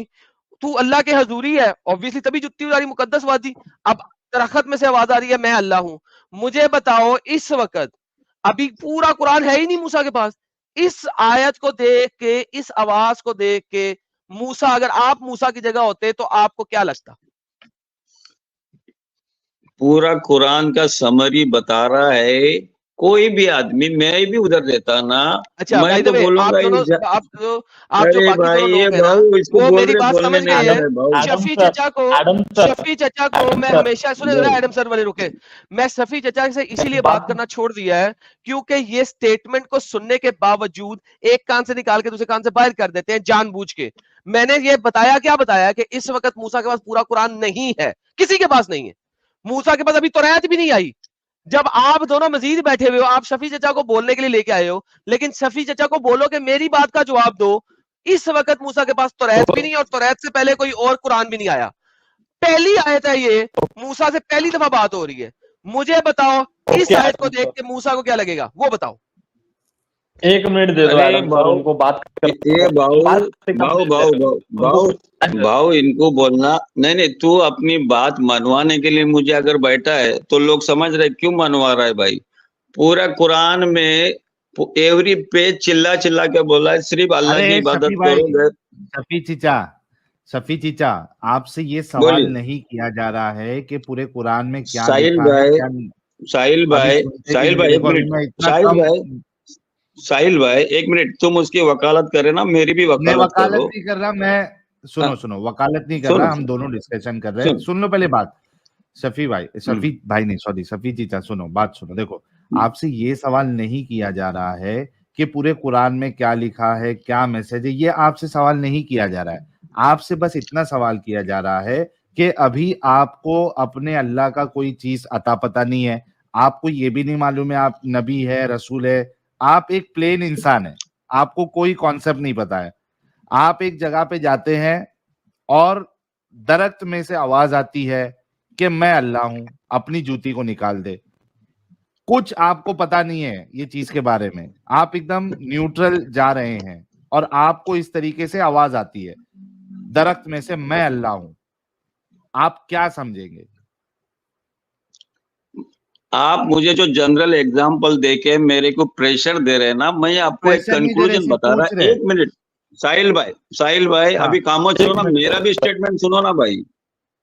तू अल्लाह के हजूरी है, ऑब्वियसली तभी जुत्ती उतारी, मुकद्दस वादी। अब दरख्त में से आवाज आ रही है मैं अल्लाह हूं। मुझे बताओ इस वक्त अभी पूरा कुरान है ही नहीं मूसा के पास, इस आयत को देख के, इस आवाज को देख के मूसा, अगर आप मूसा की जगह होते तो आपको क्या लगता? पूरा कुरान का समरी बता रहा है। कोई भी आदमी, मैं भी उधर रहता ना, अच्छा, मैं बाय द तो वे, बोलूंगा आप जो अरे बाकी भाई दोनों ये लोग हैं ना, भाऊ इसको वो मेरी बोलने बात बोलने समझ नहीं गए दे हैं। रहे भाऊ। शफी चचा को मैं सर, हमेशा, सुने बोल। जरा एडम सर वाले रुके, मैं शफी चचा से इसीलिए बात करना छोड़ दिया है क्योंकि ये स्टेटमेंट को सुनने के बावजूद एक कान से निकाल के दूसरे कान से बाहर कर देते हैं जानबूझ के। मैंने ये बताया, क्या बताया, कि इस वक्त मूसा के पास पूरा कुरान नहीं है, किसी के पास नहीं है। मूसा के पास अभी तौरात भी नहीं आई। जब आप दोनों मजीद बैठे हुए हो, आप शफी चचा को बोलने के लिए लेके आए हो, लेकिन शफी चचा को बोलो कि मेरी बात का जवाब दो। इस वक्त मूसा के पास तौरात भी नहीं है और तौरात से पहले कोई और कुरान भी नहीं आया। पहली आयत है ये, मूसा से पहली दफा बात हो रही है। मुझे बताओ इस आयत को देख के मूसा को क्या लगेगा, वो बताओ। 1 मिनट दे दो अरे एडम सर, भाऊ, उनको बात ये भाऊ इनको बोलना नहीं, तू अपनी बात मनवाने के लिए मुझे अगर बैठा है तो लोग समझ रहे क्यों मनवा रहा है भाई। पूरा कुरान में एवरी पेज चिल्ला चिल्ला के बोला है सिर्फ अल्लाह की अरे इबादत शफी भाई, करो। शफी चीचा, आपसे ये सवाल बोलिए। नहीं किया जा रहा है कि पूरे कुरान में क्या साहिल लिखा है, भाई, क्या नहीं। साहिल अभी भाई, सुनते साहिल भी भाई नहीं, एक देखो, अभी मिनट, मैं इतना कम साहिल भाई 1 मिनट, तुम उसकी वकालत करे ना, मेरी भी मैं वकालत वकालत करो। नहीं कर रहा, मैं सुनो वकालत नहीं कर सुनो, रहा, हम दोनों डिस्कशन कर रहे हैं। सुनो। सुन लो पहले बात। शफी भाई नहीं, सॉरी, शफी चीचा, सुनो बात सुनो। देखो, आपसे ये सवाल नहीं किया जा रहा है कि पूरे कुरान में क्या लिखा है, क्या मैसेज है, ये आपसे सवाल नहीं किया जा रहा है। आपसे बस इतना सवाल किया जा रहा है कि अभी आपको अपने अल्लाह का कोई चीज अता पता नहीं है, आपको ये भी नहीं मालूम है आप नबी है, रसूल है, आप एक प्लेन इंसान है, आपको कोई कॉन्सेप्ट नहीं पता है। आप एक जगह पे जाते हैं और दरख्त में से आवाज आती है कि मैं अल्लाह हूं, अपनी जूती को निकाल दे। कुछ आपको पता नहीं है ये चीज के बारे में, आप एकदम न्यूट्रल जा रहे हैं और आपको इस तरीके से आवाज आती है दरख्त में से, मैं अल्लाह हूं। आप क्या समझेंगे? आप मुझे जो जनरल एग्जांपल देके मेरे को प्रेशर दे रहे हैं ना, मैं आपको एक प्रेशर नहीं दे रहे, कंक्लूजन बता रहा पूछ है। रहे। 1 मिनट साहिल भाई हाँ। अभी खामोश हो ना, मेरा भी स्टेटमेंट सुनो ना भाई।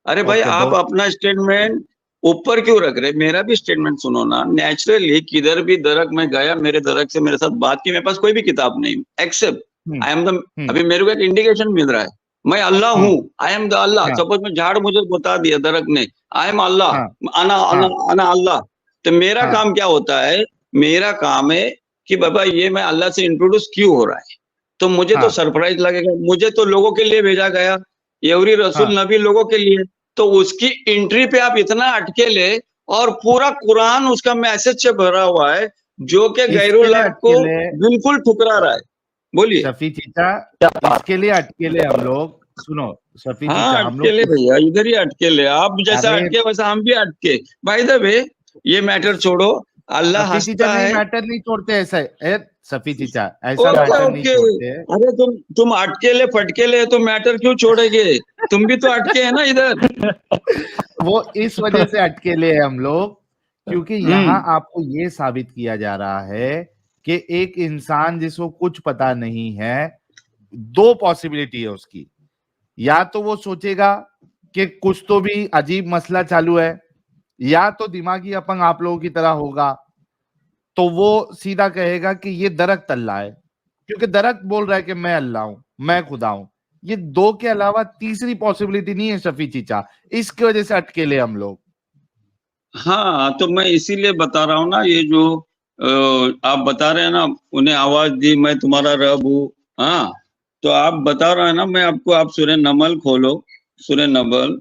अरे भाई ओके, आप अपना स्टेटमेंट ऊपर क्यों रख रहे, मेरा भी स्टेटमेंट सुनो ना। नेचुरली किधर भी दरख्त में गया, मेरे दरख्त से मेरे साथ बात की, मेरे पास कोई भी किताब नहीं, एक्सेप्ट आई एम द, अभी मेरे को एक इंडिकेशन मिल रहा है, मैं अल्लाह हूँ, I am the Allah. Suppose में झाड़ मुझे बता दिया दरख्त ने, आई एम अल्लाह, अना अल्लाह, तो मेरा काम क्या होता है, मेरा काम है कि बाबा ये मैं अल्लाह से इंट्रोड्यूस क्यों हो रहा है, तो मुझे तो सरप्राइज लगेगा। मुझे तो लोगों के लिए भेजा गया, एवरी रसूल नबी लोगों के लिए, तो उसकी एंट्री पे आप इतना अटके ले, और पूरा कुरान उसका मैसेज से भरा हुआ है जो कि गैरुल्लाह को बिल्कुल ठुकरा रहा है। बोलिए शफी चीचा, इसके लिए अटकेले हम लोग, सुनो शफी हाँ चीचा, हम अटकेले लोग भैया, इधर ही अटकेले, आप जैसा अरे- अटके वैसा हम भी अटके। बाय द वे ये मैटर छोड़ो, अल्लाह शफी हंसता चीचा नहीं, है। मैटर नहीं छोड़ते ऐसा, सफी चीचा ऐसा ओके मैटर नहीं ओके, छोड़ते। अरे तुम अटकेले फटकेले तो मैटर क्यों छोड़ेंगे, तुम भी तो अटके है ना इधर। वो इस वजह से अटकेले हैं हम लोग, क्योंकि यहाँ आपको ये साबित किया जा रहा है कि एक इंसान जिसको कुछ पता नहीं है, 2 पॉसिबिलिटी है उसकी। या तो वो सोचेगा कि कुछ तो भी अजीब मसला चालू है, या तो दिमागी अपंग आप लोगों की तरह होगा, तो वो सीधा कहेगा कि ये दरख्त अल्लाह है, क्योंकि दरख्त बोल रहा है कि मैं अल्लाह हूं, मैं खुदा हूं। ये 2 के अलावा तीसरी पॉसिबिलिटी नहीं है शफी चीचा, इसकी वजह से अटकेले हम लोग। हाँ तो मैं इसीलिए बता रहा हूँ ना, ये जो आप बता रहे हैं ना, उन्हें आवाज दी मैं तुम्हारा रब हूँ, हाँ तो आप बता रहे हैं ना, मैं आपको, आप सूरह नमल खोलो, सूरह नमल,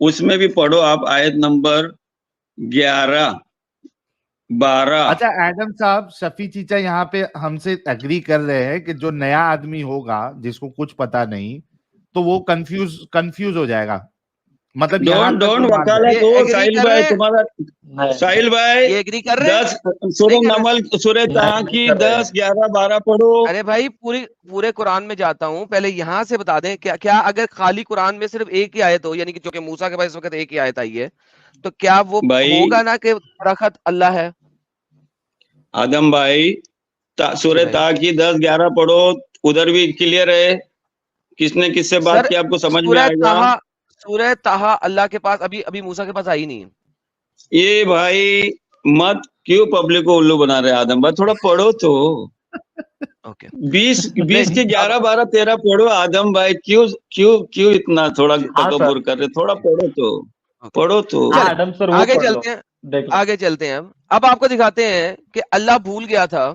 उसमें भी पढ़ो आप, आयत नंबर 11, 12। अच्छा एडम साहब, शफी चीचा यहाँ पे हमसे एग्री कर रहे हैं कि जो नया आदमी होगा जिसको कुछ पता नहीं, तो वो कंफ्यूज हो जाएगा। मतलब डोंट वकालत हो साहिल भाई, तुम्हारा साहिल भाई, ये एग्री कर रहे हैं? 10 सूरह नमल, सूरह तहा की 10, 11, 12 पढ़ो। अरे भाई पूरे कुरान में जाता हूँ, पहले यहाँ से बता दें, क्या अगर खाली कुरान में सिर्फ एक ही आयत हो, यानी कि जो कि मूसा के पास इस वक्त एक ही आयत आई है, तो क्या वो होगा ना कि दरख्त अल्लाह है? आदम भाई सूरह भाई। ता की 10-11 पढ़ो, उधर भी क्लियर है किसने किससे बात सर की, आपको समझ में सूरह आएगा। ताहा, सूरह ताहा अल्लाह के पास अभी मूसा के पास आई नहीं है। ये भाई मत क्यों पब्लिक को उल्लू बना रहे आदम भाई, थोड़ा पढ़ो तो। ओके 20 नहीं के जी, 11, 12, 13 पढ़ो आदम भाई, क्यों क्यों क्यों इतना थोड़ा हाँ तकब्बुर सर, कर रहे, थोड़ा पढ़ो तो, ओके पढ़ो तो। हाँ चले आदम सर वो आगे पढ़ लो, चलते हैं, देख लो। आगे चलते हैं। अब आपको दिखाते हैं कि अल्लाह भूल गया था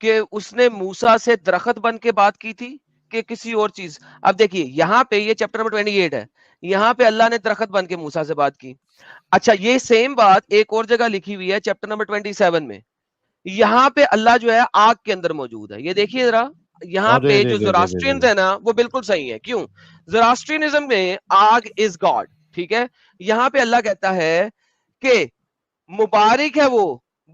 कि उसने मूसा से दरख्त बन के बात की थी कि किसी और चीज। अब देखिए यहाँ पे ये चैप्टर नंबर 28 है, यहाँ पे अल्लाह ने दरख्त बन के मूसा से बात की। अच्छा ये सेम बात एक और जगह लिखी हुई है चैप्टर नंबर 27 में, यहाँ पे अल्लाह जो है आग के अंदर मौजूद है। ये देखिए जरा, यहाँ अरे पे रे जो रे रे रे ज़ोरास्ट्रियंस रे। है ना वो बिल्कुल सही है। क्यों? ज़ोरास्ट्रियनिज्म में आग इज गॉड, ठीक है। यहाँ पे अल्लाह कहता है कि मुबारक है वो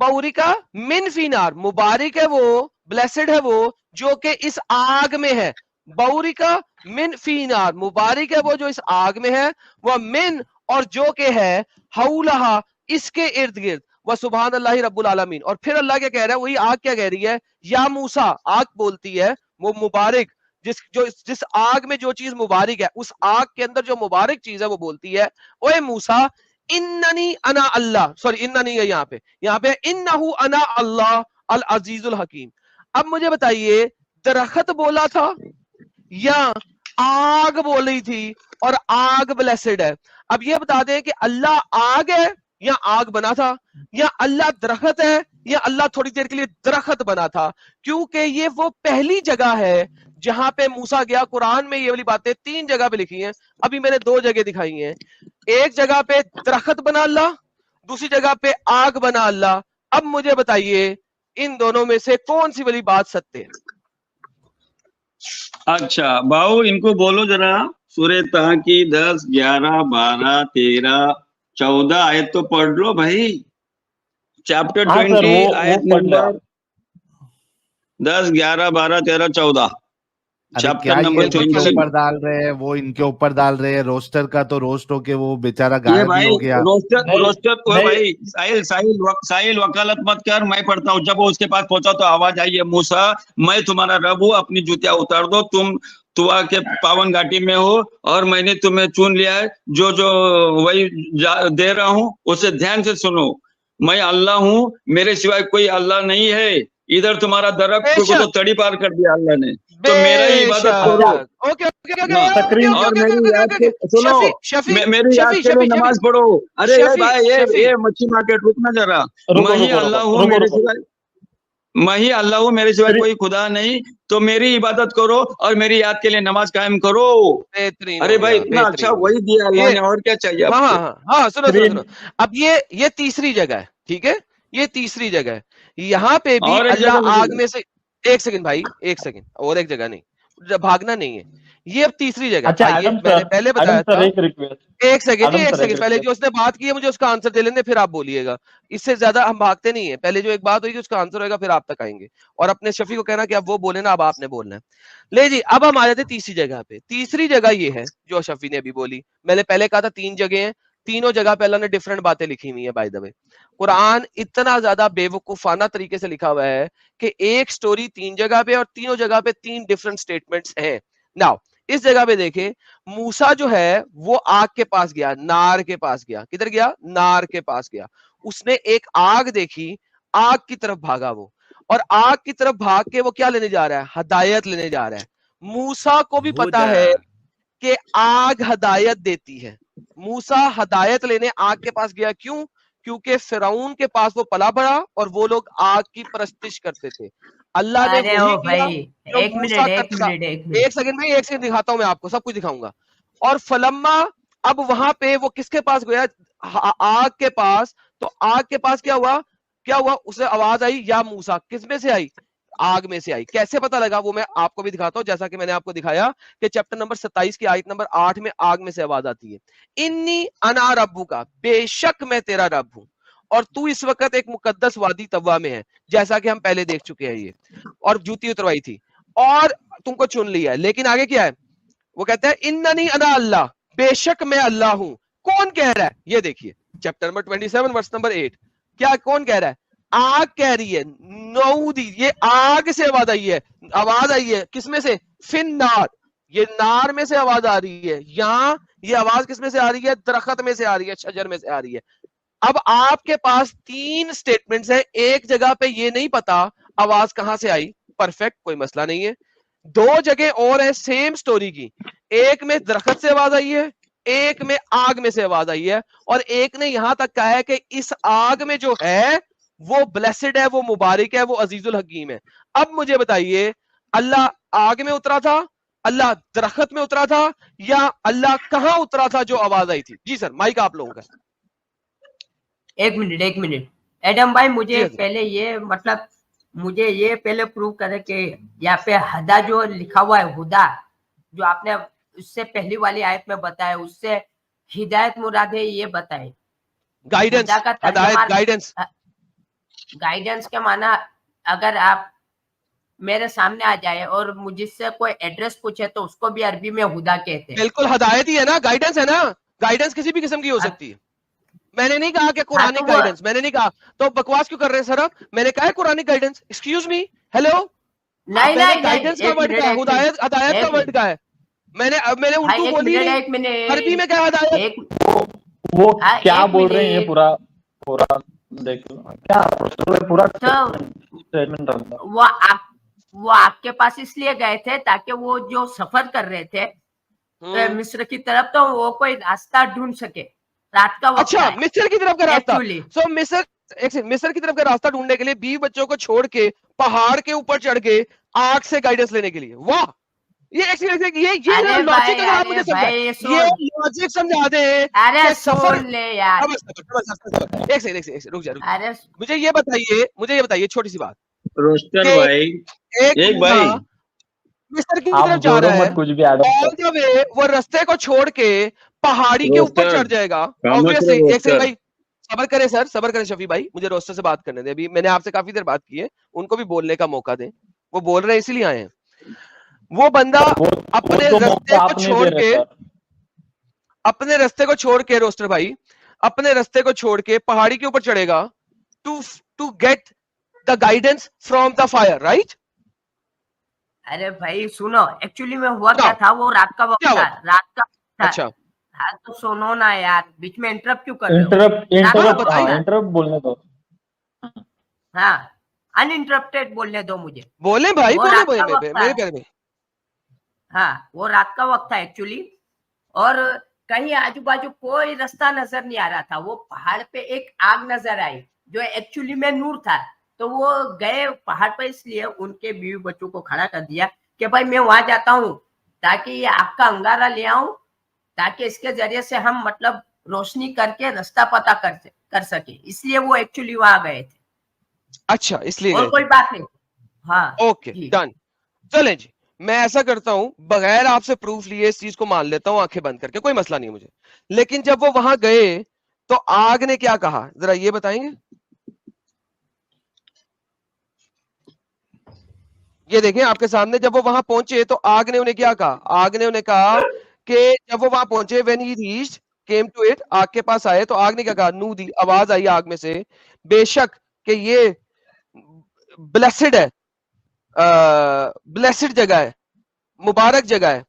बाउरिका मिन फीनार, मुबारक है वो, ब्लेसेड है वो जो कि इस आग में है। बाउरिका मिन फीनार, मुबारक है वो जो इस आग में है, वह मिन और जो के है हौलहा इसके इर्द गिर्द, वह सुभान अल्लाह रब्बुल आलमीन। और फिर अल्लाह क्या कह रहा है, वही आग क्या कह रही है, या मूसा, आग बोलती है वो मुबारक, जिस आग में जो चीज मुबारक है, उस आग के अंदर जो मुबारक चीज है वो बोलती है, ओए मूसा इन्ननी अना अल्लाह, सॉरी इन्ना नहीं है यहाँ पे इन्नहु अना अल्लाह अल अजीजुल हकीम। अब मुझे बताइए दरख्त बोला था या आग बोल रही थी, और आग ब्लेसेड है। अब ये बता दें कि अल्लाह आग है या आग बना था, या अल्लाह दरख्त है या अल्लाह थोड़ी देर के लिए दरख्त बना था। क्योंकि ये वो पहली जगह है जहां पे मूसा गया। कुरान में ये वाली बातें 3 जगह पे लिखी हैं, अभी मैंने 2 जगह दिखाई हैं। एक जगह पे दरख्त बना अल्लाह, दूसरी जगह पे आग बना अल्लाह। अब मुझे बताइए इन दोनों में से कौन सी वाली बात सत्य है? अच्छा बाबू इनको बोलो जरा, सूरह ताहा की 10, 11, 12, 13, 14 आयत तो पढ़ लो भाई। चैप्टर हाँ सर 20 वो आयत पढ़ लिया। नंबर 10, 11, 12, 13, 14, अरे चैप्टर क्या ये नंबर इनके 20। ऊपर डाल रहे हैं, वो इनके ऊपर डाल रहे हैं। रोस्टर का तो रोस्ट होके वो बेचारा ये गायब ही भाई हो गया। रोस्टर नहीं रोस्टर वो नहीं भाई साहिल वकालत मत कर, मैं पढ़ता हूँ। जब वो उसके पास पहुंचा तो आवाज आई है, मूसा मैं तुम्हारा रब हूँ, अपनी जूतियां उतार दो, तुम तुआ के पावन घाटी में हो और मैंने तुम्हें चुन लिया है। जो जो वही दे रहा हूँ उसे ध्यान से सुनो। मैं अल्लाह हूँ, मेरे सिवाय कोई अल्लाह नहीं है। इधर तुम्हारा दरख्त को तो तड़ी पार कर दिया अल्लाह ने, तो मेरा ही इबादत करो। ओके ओके ओके हाँ, ओके ओके और ओके मेरी याद ओके के सुनो, शफी शफी मेरी याद शफी के लिए शफी नमाज पढ़ो। अरे ये शफी भाई शफी ये मच्छी मार्केट रुकना जरा। रुको मैं ही रुको अल्लाह रुको हूँ, रुको मेरे रुको सिवाय मैं ही अल्लाह हूँ, मेरे सिवाय श्री- कोई खुदा नहीं। तो मेरी इबादत करो और मेरी याद के लिए नमाज कायम करो। बेहतरीन अरे हो भाई गया, इतना अच्छा बेहतरीन हो वही दिया गया। अल्लाह ये ने, और क्या चाहिए हाँ आपको। हाँ हाँ सुनो सुनो स्क्रीन सुनो। अब ये तीसरी जगह है, ठीक है, ये तीसरी जगह है। यहाँ पे भी और एक अल्लाह जगह आग मुझे में से, एक सेकंड भाई, एक सेकंड, और एक जगह नहीं, भागना नहीं है। ये अब तीसरी जगह। अच्छा आइए मैंने पहले आदम बताया सर था, एक रिक्वेस्ट, एक सेकंड जी, आदम एक सर एक सेकंड, पहले जो रिक्वेस्ट। उसने बात की है मुझे उसका आंसर दे लेने, फिर आप बोलिएगा। इससे ज्यादा हम भागते नहीं है। पहले जो एक बात होगी उसका आंसर होगा, फिर आप तक आएंगे। और अपने शफी को कहना कि अब वो बोले ना, अब आपने बोलना है। ले जी, अब हम आ जाते तीसरी जगह पे। तीसरी जगह ये है जो शफी ने अभी बोली। मैंने पहले कहा था 3 जगह हैं, तीनों जगह पे अल्लाह ने डिफरेंट बातें लिखी हुई है। बाय द वे कुरान इतना ज्यादा बेवकूफाना तरीके से लिखा हुआ है कि एक स्टोरी 3 जगह पे और तीनों जगह पे 3 डिफरेंट स्टेटमेंट्स हैं। नाउ इस जगह पे देखें, मूसा जो है वो आग के पास गया, नार के पास गया। किधर गया? नार के पास गया। उसने एक आग देखी, आग की तरफ भागा वो, और आग की तरफ भाग के वो क्या लेने जा रहा है? हदायत लेने जा रहा है। मूसा को भी पता है कि आग हदायत देती है। मूसा हदायत लेने आग के पास गया। क्यों? क्योंकि फिरौन के पास वो पला बड़ा और वो लोग आग की परस्तिश करते थे। अल्लाह ने अरे वही ओ किया भाई, जो एक मूसा मिनट एक करता। मिनट एक एक मिनट सेकंड भाई, एक सेकंड दिखाता हूं मैं आपको, सब कुछ दिखाऊंगा। और फलम्मा, अब वहां पे वो किसके पास गया? आग के पास। तो आग के पास क्या हुआ? क्या हुआ? उसे आवाज आई या मूसा। किस में से आई? आग में से आई। कैसे पता लगा वो मैं आपको भी दिखाता हूं। जैसा कि मैंने आपको दिखाया कि चैप्टर नंबर 27 की आयत नंबर 8 में आग में से आवाज आती है, इन्नी अना रब्बू का, बेशक मैं तेरा रब हूं, और तू इस वक्त एक मुकद्दस वादी तवा में है, जैसा कि हम पहले देख चुके हैं। ये और जूती उतरवाई थी और तुमको चुन लिया है। लेकिन आगे क्या है? वो कहता है इन्ननी अना अल्लाह, बेशक मैं अल्लाह हूं। कौन कह रहा है? ये देखिए चैप्टर नंबर 27 वर्स नंबर 8। क्या कौन कह रहा है? आग कह रही है, नऊदी, ये आग से आवाज आई है किसमें से? फिन नार, ये नार में से आवाज आ रही है। यहाँ ये आवाज किसमें से आ रही है? दरख्त में से आ रही है, शजर में से आ रही है। अब आपके पास 3 स्टेटमेंट्स है, एक जगह पे ये नहीं पता आवाज कहां से आई, परफेक्ट, कोई मसला नहीं है। 2 जगह और है सेम स्टोरी की, एक में दरख्त से आवाज आई है, एक में आग में से आवाज आई है, और एक ने यहां तक कहा है कि इस आग में जो है वो ब्लेसिड है, वो मुबारक है, वो अजीजुल हकीम है। अब मुझे बताइए, अल्लाह आग में उतरा था, अल्लाह दरख्त में उतरा था, या अल्लाह कहां उतरा था जो आवाज आई थी? जी सर, माइक आप लोगों का। एक मिनट एडम भाई, मुझे जी, पहले ये मतलब मुझे ये पहले प्रूव करे कि यहाँ पे हदा जो लिखा हुआ है, हुदा जो आपने उससे पहली वाली आयत में बताया, उससे हिदायत मुराद है, ये बताए। गाइडेंस, हुदा का हदायत, तर्जुमा गाइडेंस। गाइडेंस के माना, अगर आप मेरे सामने आ जाए और मुझसे कोई एड्रेस पूछे तो उसको भी अरबी में हुदा कहते हैं। बिल्कुल हदायत ही है ना, गाइडेंस है ना। गाइडेंस किसी भी किस्म की हो सकती है। मैंने नहीं कहा कि कुरानिक तो वो- गाइडेंस, मैंने नहीं कहा, तो बकवास क्यों कर रहे हैं सर आप? मैंने कहा है Quranic guidance. Excuse me, hello, नहीं नहीं गाइडेंस का एक वर्ड मिनट, का है, एक हदायत, मिनट, हदायत का एक वर्ड का है। मैंने हाँ, उर्दू एक बोली मिनट, नहीं, एक मिनट, अरबी में क्या है हदायत? एक वो हाँ, क्या एक बोल रहे हैं, ये मिनट। पूरा पूरा देख लो क्या पूरा तो स्टेटमेंट रखना। वो आपके पास इसलिए गए थे ताकि वो जो सफर कर रहे थे मिस्र की तरफ, तो वो कोई रास्ता ढूंढ सके। रात का वक्त अच्छा, है मिस्र की तरफ का रास्ता। एक्चुअली। सो मिस्र की तरफ का रास्ता ढूंढने के लिए 20 बच्चों को छोड़ के पहाड़ के ऊपर चढ़ के आग से गाइडेंस लेने के लिए। वाह, ये अरे लॉजिक भाई, अगर आप अरे मुझे भाई, समझा, ये लॉजिक समझा दे अरे कि सफर। सुन ले यार, एक सेकंड रुक जा। अरे मुझे ये बताइए छोटी सी बात, रोस्टर कि भाई, एक एक बंदा भाई, मिस्र की आप तरफ जा जोड़ो रहा है, मत कुछ भी एडम और जब वो रास्ते को छोड़ के पहाड़ी के ऊपर रोस्टर, चढ़ जाएगा, खामोश ऑब्वियसली। रहो एक सेकंड रोस्टर। भाई, सबर करें सर, सबर करें शफी भाई, मुझे रोस्टर से बात करने दें। अभी मैंने आपसे काफी देर बात की है, उनको भी बोलने का मौका दें। वो बोल रहे हैं इसीलिए आए हैं। वो बंदा अपने तो रास्ते मौका को आप नहीं छोड़ दे रहे के, सर। अपने रास्ते को छोड़ के, रोस्टर भाई, अपने रास्ते को छोड़ के पहाड़ी के ऊपर चढ़ेगा to get the guidance from the fire, right? अरे भाई सुनो, एक्चुअली में हुआ क्या क्या था, वो रात का वक्त क्या था, हुआ? रात का था। अच्छा, हाँ तो सुनो ना यार, बीच में इंटरप्ट क्यों कर रहे हो? रात का इंटरप्ट वक्त बताइए। था। इंटरप्ट बोलने दो। हाँ, अनइंटरप्टेड बोलने दो मुझे। बोले भाई, वो बोले रात का मेरे वक्त था। प्यारे भाई। हाँ, वो रात का वक्त था एक्चुअली, और कहीं आजू बाजू कोई रास्ता नजर नहीं आ रहा था। वो पहाड़ पे एक आग नजर आई जो एक्चुअली में नूर था। तो वो गए पहाड़ पे, इसलिए उनके बीवी बच्चों को खड़ा कर दिया कि भाई मैं वहां जाता हूँ ताकि ये आपका अंगारा ले आऊं, ताकि इसके जरिए से हम मतलब रोशनी करके रास्ता पता कर सके। इसलिए वो एक्चुअली वहां गए थे, अच्छा, इसलिए और गए कोई थे। बात नहीं। हाँ ओके, जी। डन। चलें जी, मैं ऐसा करता हूं, बगैर आपसे प्रूफ लिए इस चीज को मान लेता हूं, आंखें बंद करके, कोई मसला नहीं है मुझे। लेकिन जब वो वहां गए तो आग ने क्या कहा, जरा ये बताएंगे? ये देखें आपके सामने, जब वो वहां पहुंचे तो आग ने उन्हें क्या कहा? आग ने उन्हें कहा कि जब वो वहां पहुंचे, when he reached, came to it, आग के पास आए, तो आग ने क्या कहा? नूदी, आवाज आई आग में से, बेशक कि ये ब्लेसिड है, ब्लेसिड जगह है, मुबारक जगह है,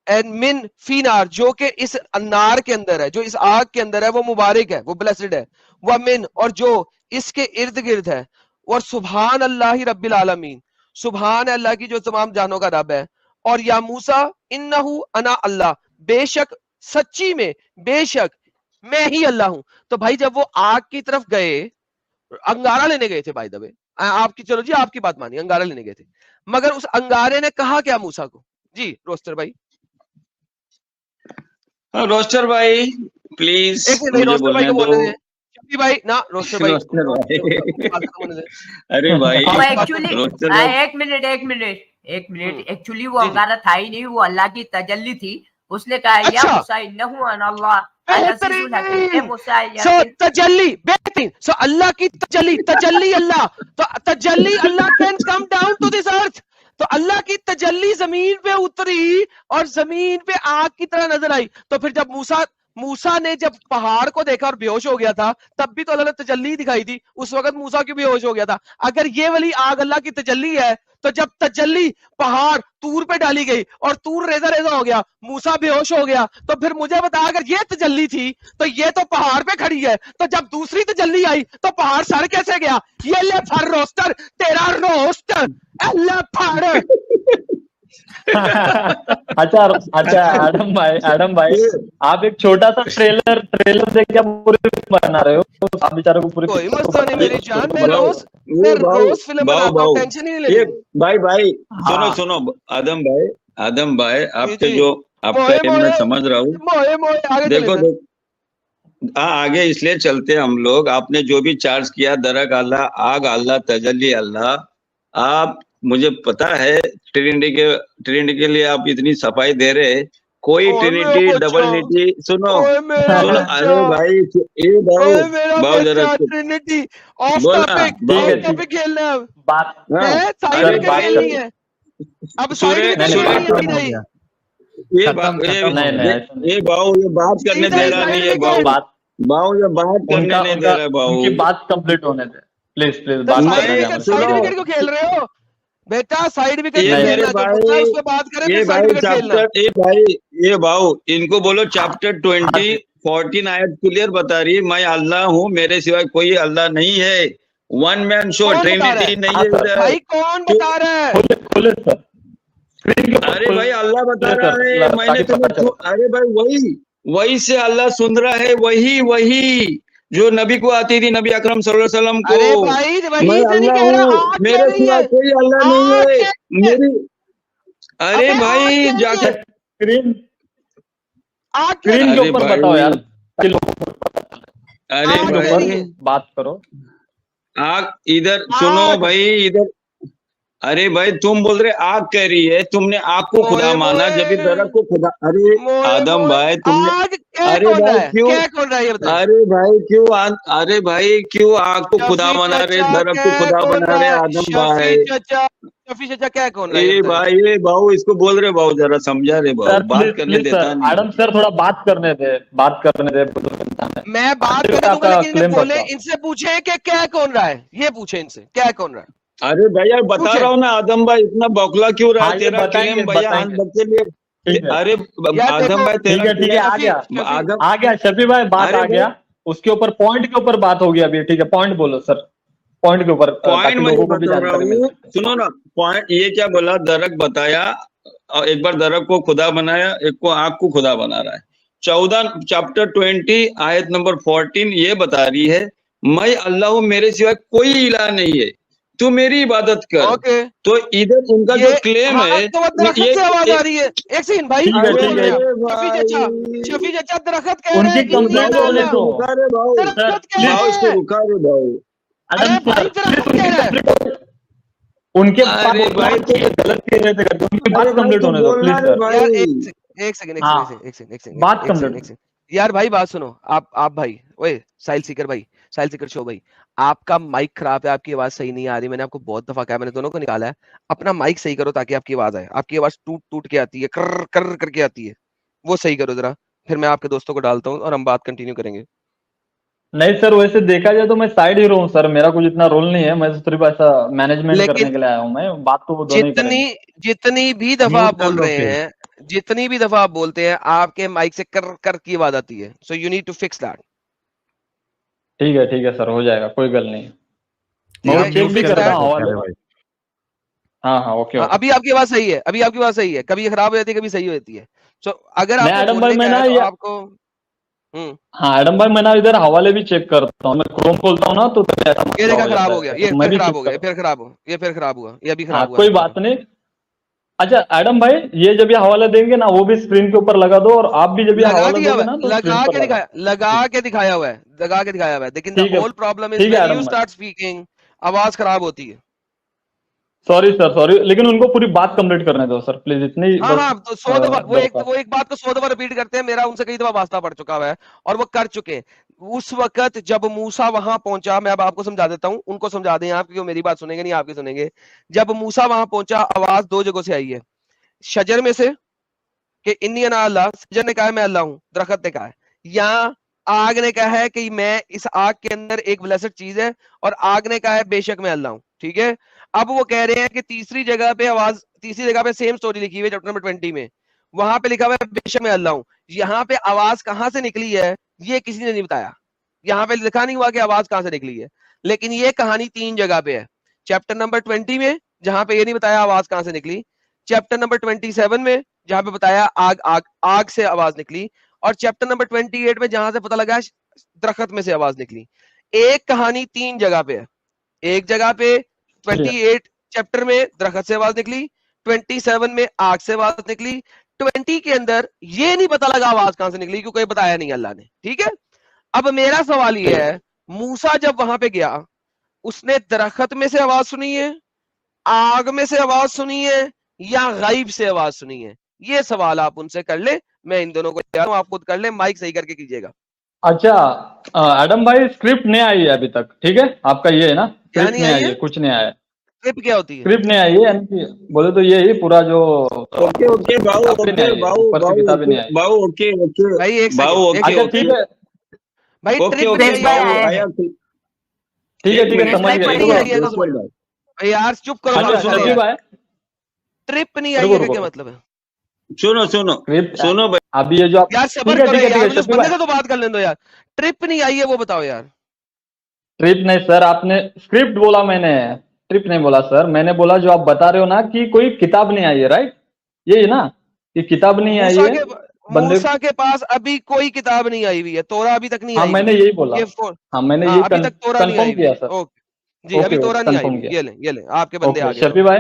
एंड मिन फीनार, जो कि इस नार के अंदर है, जो इस आग के अंदर है, वो मुबारक है, वो ब्लेसिड है। वह मिन, और जो इसके इर्द गिर्द है, और सुभान अल्लाह रब्बिल आलमीन, सुभान अल्लाह की जो तमाम जानों का रब है। और या मूसा इन्नहु अना अल्लाह, बेशक, सच्ची में, बेशक मैं ही अल्लाह हूं। तो भाई जब वो आग की तरफ गए, अंगारा लेने गए थे, बाय द वे, आपकी, चलो जी आपकी बात मानिए, अंगारा लेने गए थे, मगर उस अंगारे ने कहा क्या मूसा को? जी रोस्टर भाई। हाँ, रोस्टर भाई प्लीज एक मिनट, मुझे रोस्टर भाई बोलने को दो। बोलने दें। शफी भाई ना, रोस्टर भाई रोस्टर भाई, बात खत्म होने दें। अरे भाई, वो आप बात एक्चुअली करें। रोस्टर भाई, एक मिनट एक्चुअली वो जी, जी। अंगारा था ही नहीं, वो अल्लाह की तजल्ली थी। उसने कहा या अच्छा। मूसा इन्नहु अनल्लाह अल-अज़ीज़ुल हकीम। ए मूसा सो यकीन तजल्ली, बेहतरीन। सो अल्लाह की तजल्ली अल्लाह, तो तजल्ली Allah can come down to this earth. तो अल्लाह की तजल्ली जमीन पे उतरी और जमीन पे आग की तरह नजर आई। तो फिर जब मूसा मूसा ने जब पहाड़ को देखा और बेहोश हो गया था, तब भी तो अल्लाह ने तजल्ली दिखाई थी, उस वक्त मूसा क्यों बेहोश हो गया था? अगर ये वाली आग अल्लाह की तजल्ली है, तो जब तजल्ली पहाड़ तूर पे डाली गई और तूर रेजा रेजा हो गया, मूसा बेहोश हो गया, तो फिर मुझे बता, अगर ये तजल्ली थी तो ये तो पहाड़ पे खड़ी है, तो जब दूसरी तजल्ली आई तो पहाड़ सड़ कैसे गया? ये ले फर रोस्टर तेरा रोस्ट, अल्लाह फाड़। अच्छा अच्छा, आडम भाई आप एक छोटा सा ट्रेलर देख के आप पूरी फिल्म बना रहे हो, आप बेचारे को पूरी कोई फिल्म मसला नहीं मेरी जान, मैं बोलो। रोज फिल्म बनाता हूँ, टेंशन ही नहीं ये लेनी। भाई सुनो हाँ। सुनो आदम भाई आपके जी। जो आपका मोए मैं मोए समझ रहा हूँ। मोए आगे चले देखो सर। आगे इसलिए चलते हैं हम लोग। आपने जो भी चार्ज किया, दरक अल्लाह, आग अल्लाह, तजल्ली अल्लाह, आप मुझे पता है ट्रिनिटी के लिए आप इतनी सफाई दे रहे, कोई ओए मेरा ट्रिनिटी बच्चा, डबल निटी सुनो ओए मेरा सुनो, बच्चा, अरे भाई ये ओए मेरा भाव जरा बच्चा, ट्रिनिटी ऑफ बोला, टॉपिक, ठीक है, ऑफ टॉपिक खेलना है अब। बात है साइड अरे विकेट भाई खेलनी है अब, साइड सूर्य विकेट सूर्य खेलनी है अभी नहीं। ये खत्म हो गया। ये भाव ये बात करने सीधा दे ही रहा नहीं साइड है विकेट। बात भाव ये बात करने उनका नहीं दे रहा है भाव। उनकी बात कंप्लीट होने दे, प्लीज तो बात मैं- करने दे साइड हमें। सुनो। विकेट क्यों खेल रहे हो बेटा? साइड विकेट ये नहीं मेरे खेलना, जो भाई- बच्चा है उस पे बात करें, ये फिर साइड भाई विकेट खेलना। चैप्टर ये भाव इनको बोलो चैप्टर 14 आयत क्लियर बता रही है, मैं अल्लाह हूँ, मेरे सिवाय कोई अल्लाह नहीं है, वन मैन शो, कौन बता रहा ट्रिनिटी है? नहीं हाँ, है सर। इधर। भाई कौन बता रहा है? खोले सर, स्क्रीन के ऊपर अरे खोले। भाई अल्लाह बता सर, रहा है, ताकि मैंने पता तुम्हें चले। अरे भाई वही से अल्लाह सुन रहा है, वही जो नबी को आती थी, नबी अकरम सल्लल्लाहु अलैहि वसल्लम को। अरे भाई वही मैं से नहीं अल्लाह कह रहा, हूँ, आग कह मेरे रही सिवा है, कोई अल्लाह नहीं आग है कह रही है। मेरी। अरे अबे भाई आग कह रही जाके है, स्क्रीन आग कह स्क्रीन रही के अरे ऊपर भाई, बताओ यार, ताकि लोगों को पता चले। अरे आग स्क्रीन के कह रही ऊपर है। बात करो। आग इधर सुनो आग। भाई इधर। अरे भाई तुम बोल रहे आग कह रही है, तुमने आग को खुदा मोए माना, मोए, जब भी दरक को खुदा। अरे मोए आदम मोए, भाई तुमने आग कह अरे कौन रहा भाई है? क्यों कह कौन रहा है ये बताइए? अरे भाई क्यों आग को खुदा शफी बना रहे, चचा दरक को कह खुदा कौन बना रहा रहे है? आदम शफी भाई। चचा कह कौन रहा है ये ए बताइए? भाई ये भाऊ इसको बोल रहे भाऊ, जरा समझा रहे भाऊ, सर बात प्लीज करने प्लीज देता सर, नहीं। आडम सर थोड़ा बात करने दे बुजुर्ग इंसान है। मैं बात आखिर करने दूंगा, आपका लेकिन इन्हें क्लेम बोले, रखता हूं। इनसे पूछे कि क्या कौन रहा है, ये पूछे इनसे क्या कौन रहा है। अरे भैया बता पूछे। रहा हूँ ना आदम भाई, इतना बौखला क्यों रहा हाँ, है ये तेरा बताएंगे क्लेम भैया, आज बताएंगे। बच्चे लिए। ठीक है अरे यार आदम देखो, भाई तेरा ठीक है, आ शफी गया आदम आ गया शफी भाई, बात अरे आ गया। उसके ऊपर पॉइंट के ऊपर बात होगी अभी, ठीक है? पॉइंट बोलो सर, पॉइंट के ऊपर, पॉइंट ताकि मैं लोगों को भी बता रहा जानकारी मिल हूँ, सके। सुनो ना पॉइंट। ये क्या बोला, दरक बताया और एक बार दरक को खुदा बनाया, एक को आग को खुदा बना रहा है। 14 चैप्टर 20 आयत नंबर 14 ये बता रही है, मैं अल्लाह हूँ, मेरे सिवाय कोई इलाह नहीं है, तू मेरी इबादत कर। ओके, तो इधर उनका जो क्लेम हाँ, है तो वो दरख्त से आवाज आ रही है। एक सेकंड भाई, ठीक है, बोल ठीक रहे है। हैं अरे शफी भाई, चचा, शफी चचा दरख्त कह रहे उनकी हैं, कंप्लेंट इंडियन होने आला। दो। रुका रे भाऊ, दरख्त कह भाऊ रहे इसको हैं। रुका रे भाऊ। अरे आडम भाई सर दरख्त प्लीज कह रहा है। उनके अरे भाई तो गलत कह रहे थे करके, उनकी बात अरे भाई कंप्लीट तू होने दो बोलना प्लीज रे सर। भाई। यार एक सेकंड हाँ, बात कंप्लीट। यार भाई बात सुनो, आप भाई, ओए साहिल सीकर शो भाई, आपका माइक खराब है, आपकी आवाज सही नहीं आ रही। मैंने आपको बहुत दफा कहा, मैंने दोनों को निकाला है, अपना माइक सही करो ताकि आपकी आवाज आए। आपकी आवाज टूट टूट के आती है, कर कर करके आती है, वो सही करो जरा, फिर मैं आपके दोस्तों को डालता हूँ और हम बात कंटिन्यू करेंगे। नहीं सर, वैसे देखा जाए तो मैं साइड हीरो हूँ सर, मेरा कुछ इतना रोल नहीं है, मैं सिर्फ ऐसा मैनेजमेंट करने लेकिन के लिए आया हूँ। मैं बात तो वो दोनों ही करेंगे। जितनी भी दफा म्यूट आप कर बोल लो रहे फिर। हैं, जितनी भी दफा आप बोलते हैं, आपके माइक से कर कर की आवाज आती है। So you need to fix that. ठीक है सर, हो जाएगा, कोई गल नहीं। ठीक मैं है, वो चेक you भी fix करता that। हूँ अरे हवाले। भाई हाँ ओके ओके। अभी आपकी आवाज सही है, अभी आपकी आवाज सही है, कभी ये खराब हो जाती है, कभी सही हो जाती है। सो अगर नहीं आपको एडम बोलने भाई, मैं का ना है तो ये आपको हाँ एडम भाई, मैं ना इधर हवाले भी चेक करता हूँ, मैं क्रोम खोलता हूँ ना तो ऐसा ये मसला देखा हो खराब जाता हो गया, है, ये तो मैं फिर भी खराब चेक हो गया, करता ये फिर खराब हो, ये फिर खराब हुआ, ये अभी हूँ। हाँ खराब हुआ कोई है बात नहीं। अच्छा एडम भाई, ये जब ये हवाला देंगे ना, वो भी स्क्रीन के ऊपर लगा दो, और आप भी जब ये लगा हवाला दिया दोगे हुआ ना है, तो स्क्रीन पर लगा। लगा के दिखाया हुआ है, लगा के दिखाया हुआ है। लेकिन द ठीक है, होल प्रॉब्लम इज ठीक है व्हेन एडम यू भाई, स्टार्ट स्पीकिंग, आवाज खराब होती है। सॉरी सर सॉरी, लेकिन उनको पूरी बात कंप्लीट करने दो सर प्लीज, इतनी हाँ बस हाँ, तो 100 दफा दरख्वास्त। वो एक बात को 100 दफा रिपीट करते हैं। मेरा उनसे कई दफा वास्ता पड़ चुका हुआ है और वो कर चुके हैं। उस वक्त जब मूसा वहां पहुंचा, मैं अब आपको समझा देता हूं, उनको समझा दें आप, क्योंकि मेरी बात सुनेंगे नहीं, आपकी सुनेंगे। जब मूसा वहां पहुंचा, आवाज दो जगह से आई है। शजर में से कि इन्नी अना अल्लाह, शजर ने कहा मैं अल्लाह हूं, दरख्त ने कहा है। या आग ने कहा है कि मैं इस आग के अंदर एक ब्लेस्ड चीज है, और आग ने कहा है बेशक मैं अल्लाह हूं, ठीक है। अब वो कह रहे हैं कि तीसरी जगह पे सेम स्टोरी लिखी हुई है चैप्टर नंबर 20 में, वहां पे लिखा हुआ है बेशक मैं अल्लाह हूं। यहाँ पे आवाज कहां से निकली है ये किसी ने नहीं बताया, यहाँ पे लिखा नहीं हुआ कि आवाज कहां से निकली है, लेकिन ये कहानी 3 जगह पे है। चैप्टर नंबर 20 में जहां पे ये नहीं बताया आवाज कहां से निकली, चैप्टर नंबर 27 में जहां पे बताया आग से आवाज निकली, और चैप्टर नंबर 28 में जहां से पता लगा दरख्त में से आवाज निकली। एक कहानी 3 जगह पे है। एक जगह पे 28 चैप्टर में दरख्त से आवाज निकली, 27 में आग से आवाज निकली, 20 के अंदर ये नहीं पता लगा आवाज कहां से निकली क्योंकि बताया नहीं अल्लाह ने, ठीक है। अब मेरा सवाल ये है, मूसा जब वहां पे गया उसने दरख्त में से आवाज सुनी है, आग में से आवाज सुनी है, या गायब से आवाज सुनी है? ये सवाल आप उनसे कर ले, मैं इन दोनों को तैयार हूं, आप खुद कर ले, माइक सही करके कीजिएगा। अच्छा एडम भाई, स्क्रिप्ट नहीं आई है अभी तक, ठीक है, आपका ये है ना, स्क्रिप्ट नहीं नहीं आई आई है? है, कुछ नहीं आया है, स्क्रिप्ट क्या होती है? स्क्रिप्ट नहीं आई है, यानी कि बोले तो ये ही पूरा जो ओके ओके बाऊ, किताबें नहीं ओके आई है, बाऊ, ऊपर से बाऊ, किताबें नहीं आई है। बाऊ, ओके ओके भाई एक बाऊ, सेकंड, ओके अच्छा ठीक है, भाई ओके ट्रिप ओके नहीं भाई बाऊ आई है। आया है। आया। ठीक है ठीक है, एक समझ मिनट, गया, भाई, रुको नहीं आई है तो रुको। बोलो। भाई यार चुप करो, अच्छा बात सुनो, सुनो शफी यार। भाई, ट्रिप नहीं आई रुको है का रुको, क्या मतलब है? सुनो सुनो स्क्रिप्ट सुनो भाई, अभी ये जो आप, यार ठीक सबर है करो ठीक है ठीक यार, है मुझे उस शफी बंदे भाई, से तो बात कर लेने दो यार। ट्रिप नहीं आई है वो बताओ यार। ट्रिप नहीं सर, आपने स्क्रिप्ट बोला, मैंने ट्रिप नहीं बोला सर, मैंने बोला जो आप बता रहे हो ना कि कोई किताब नहीं आई है, राइट, यही ना, कि किताब नहीं आई है बंदे। मूसा के पास अभी कोई किताब नहीं आई हुई है, तोरा अभी तक नहीं हाँ आई मैंने हुई है। यही बोला, हाँ मैंने हाँ यही अभी तक तोरा नहीं कंफर्म आई हुई किया है। सर। ओके जी, अभी ओके तोरा नहीं आई कंफर्म हुई। किया। ये ले आपके बंदे आ ओके गए। शफी भाई,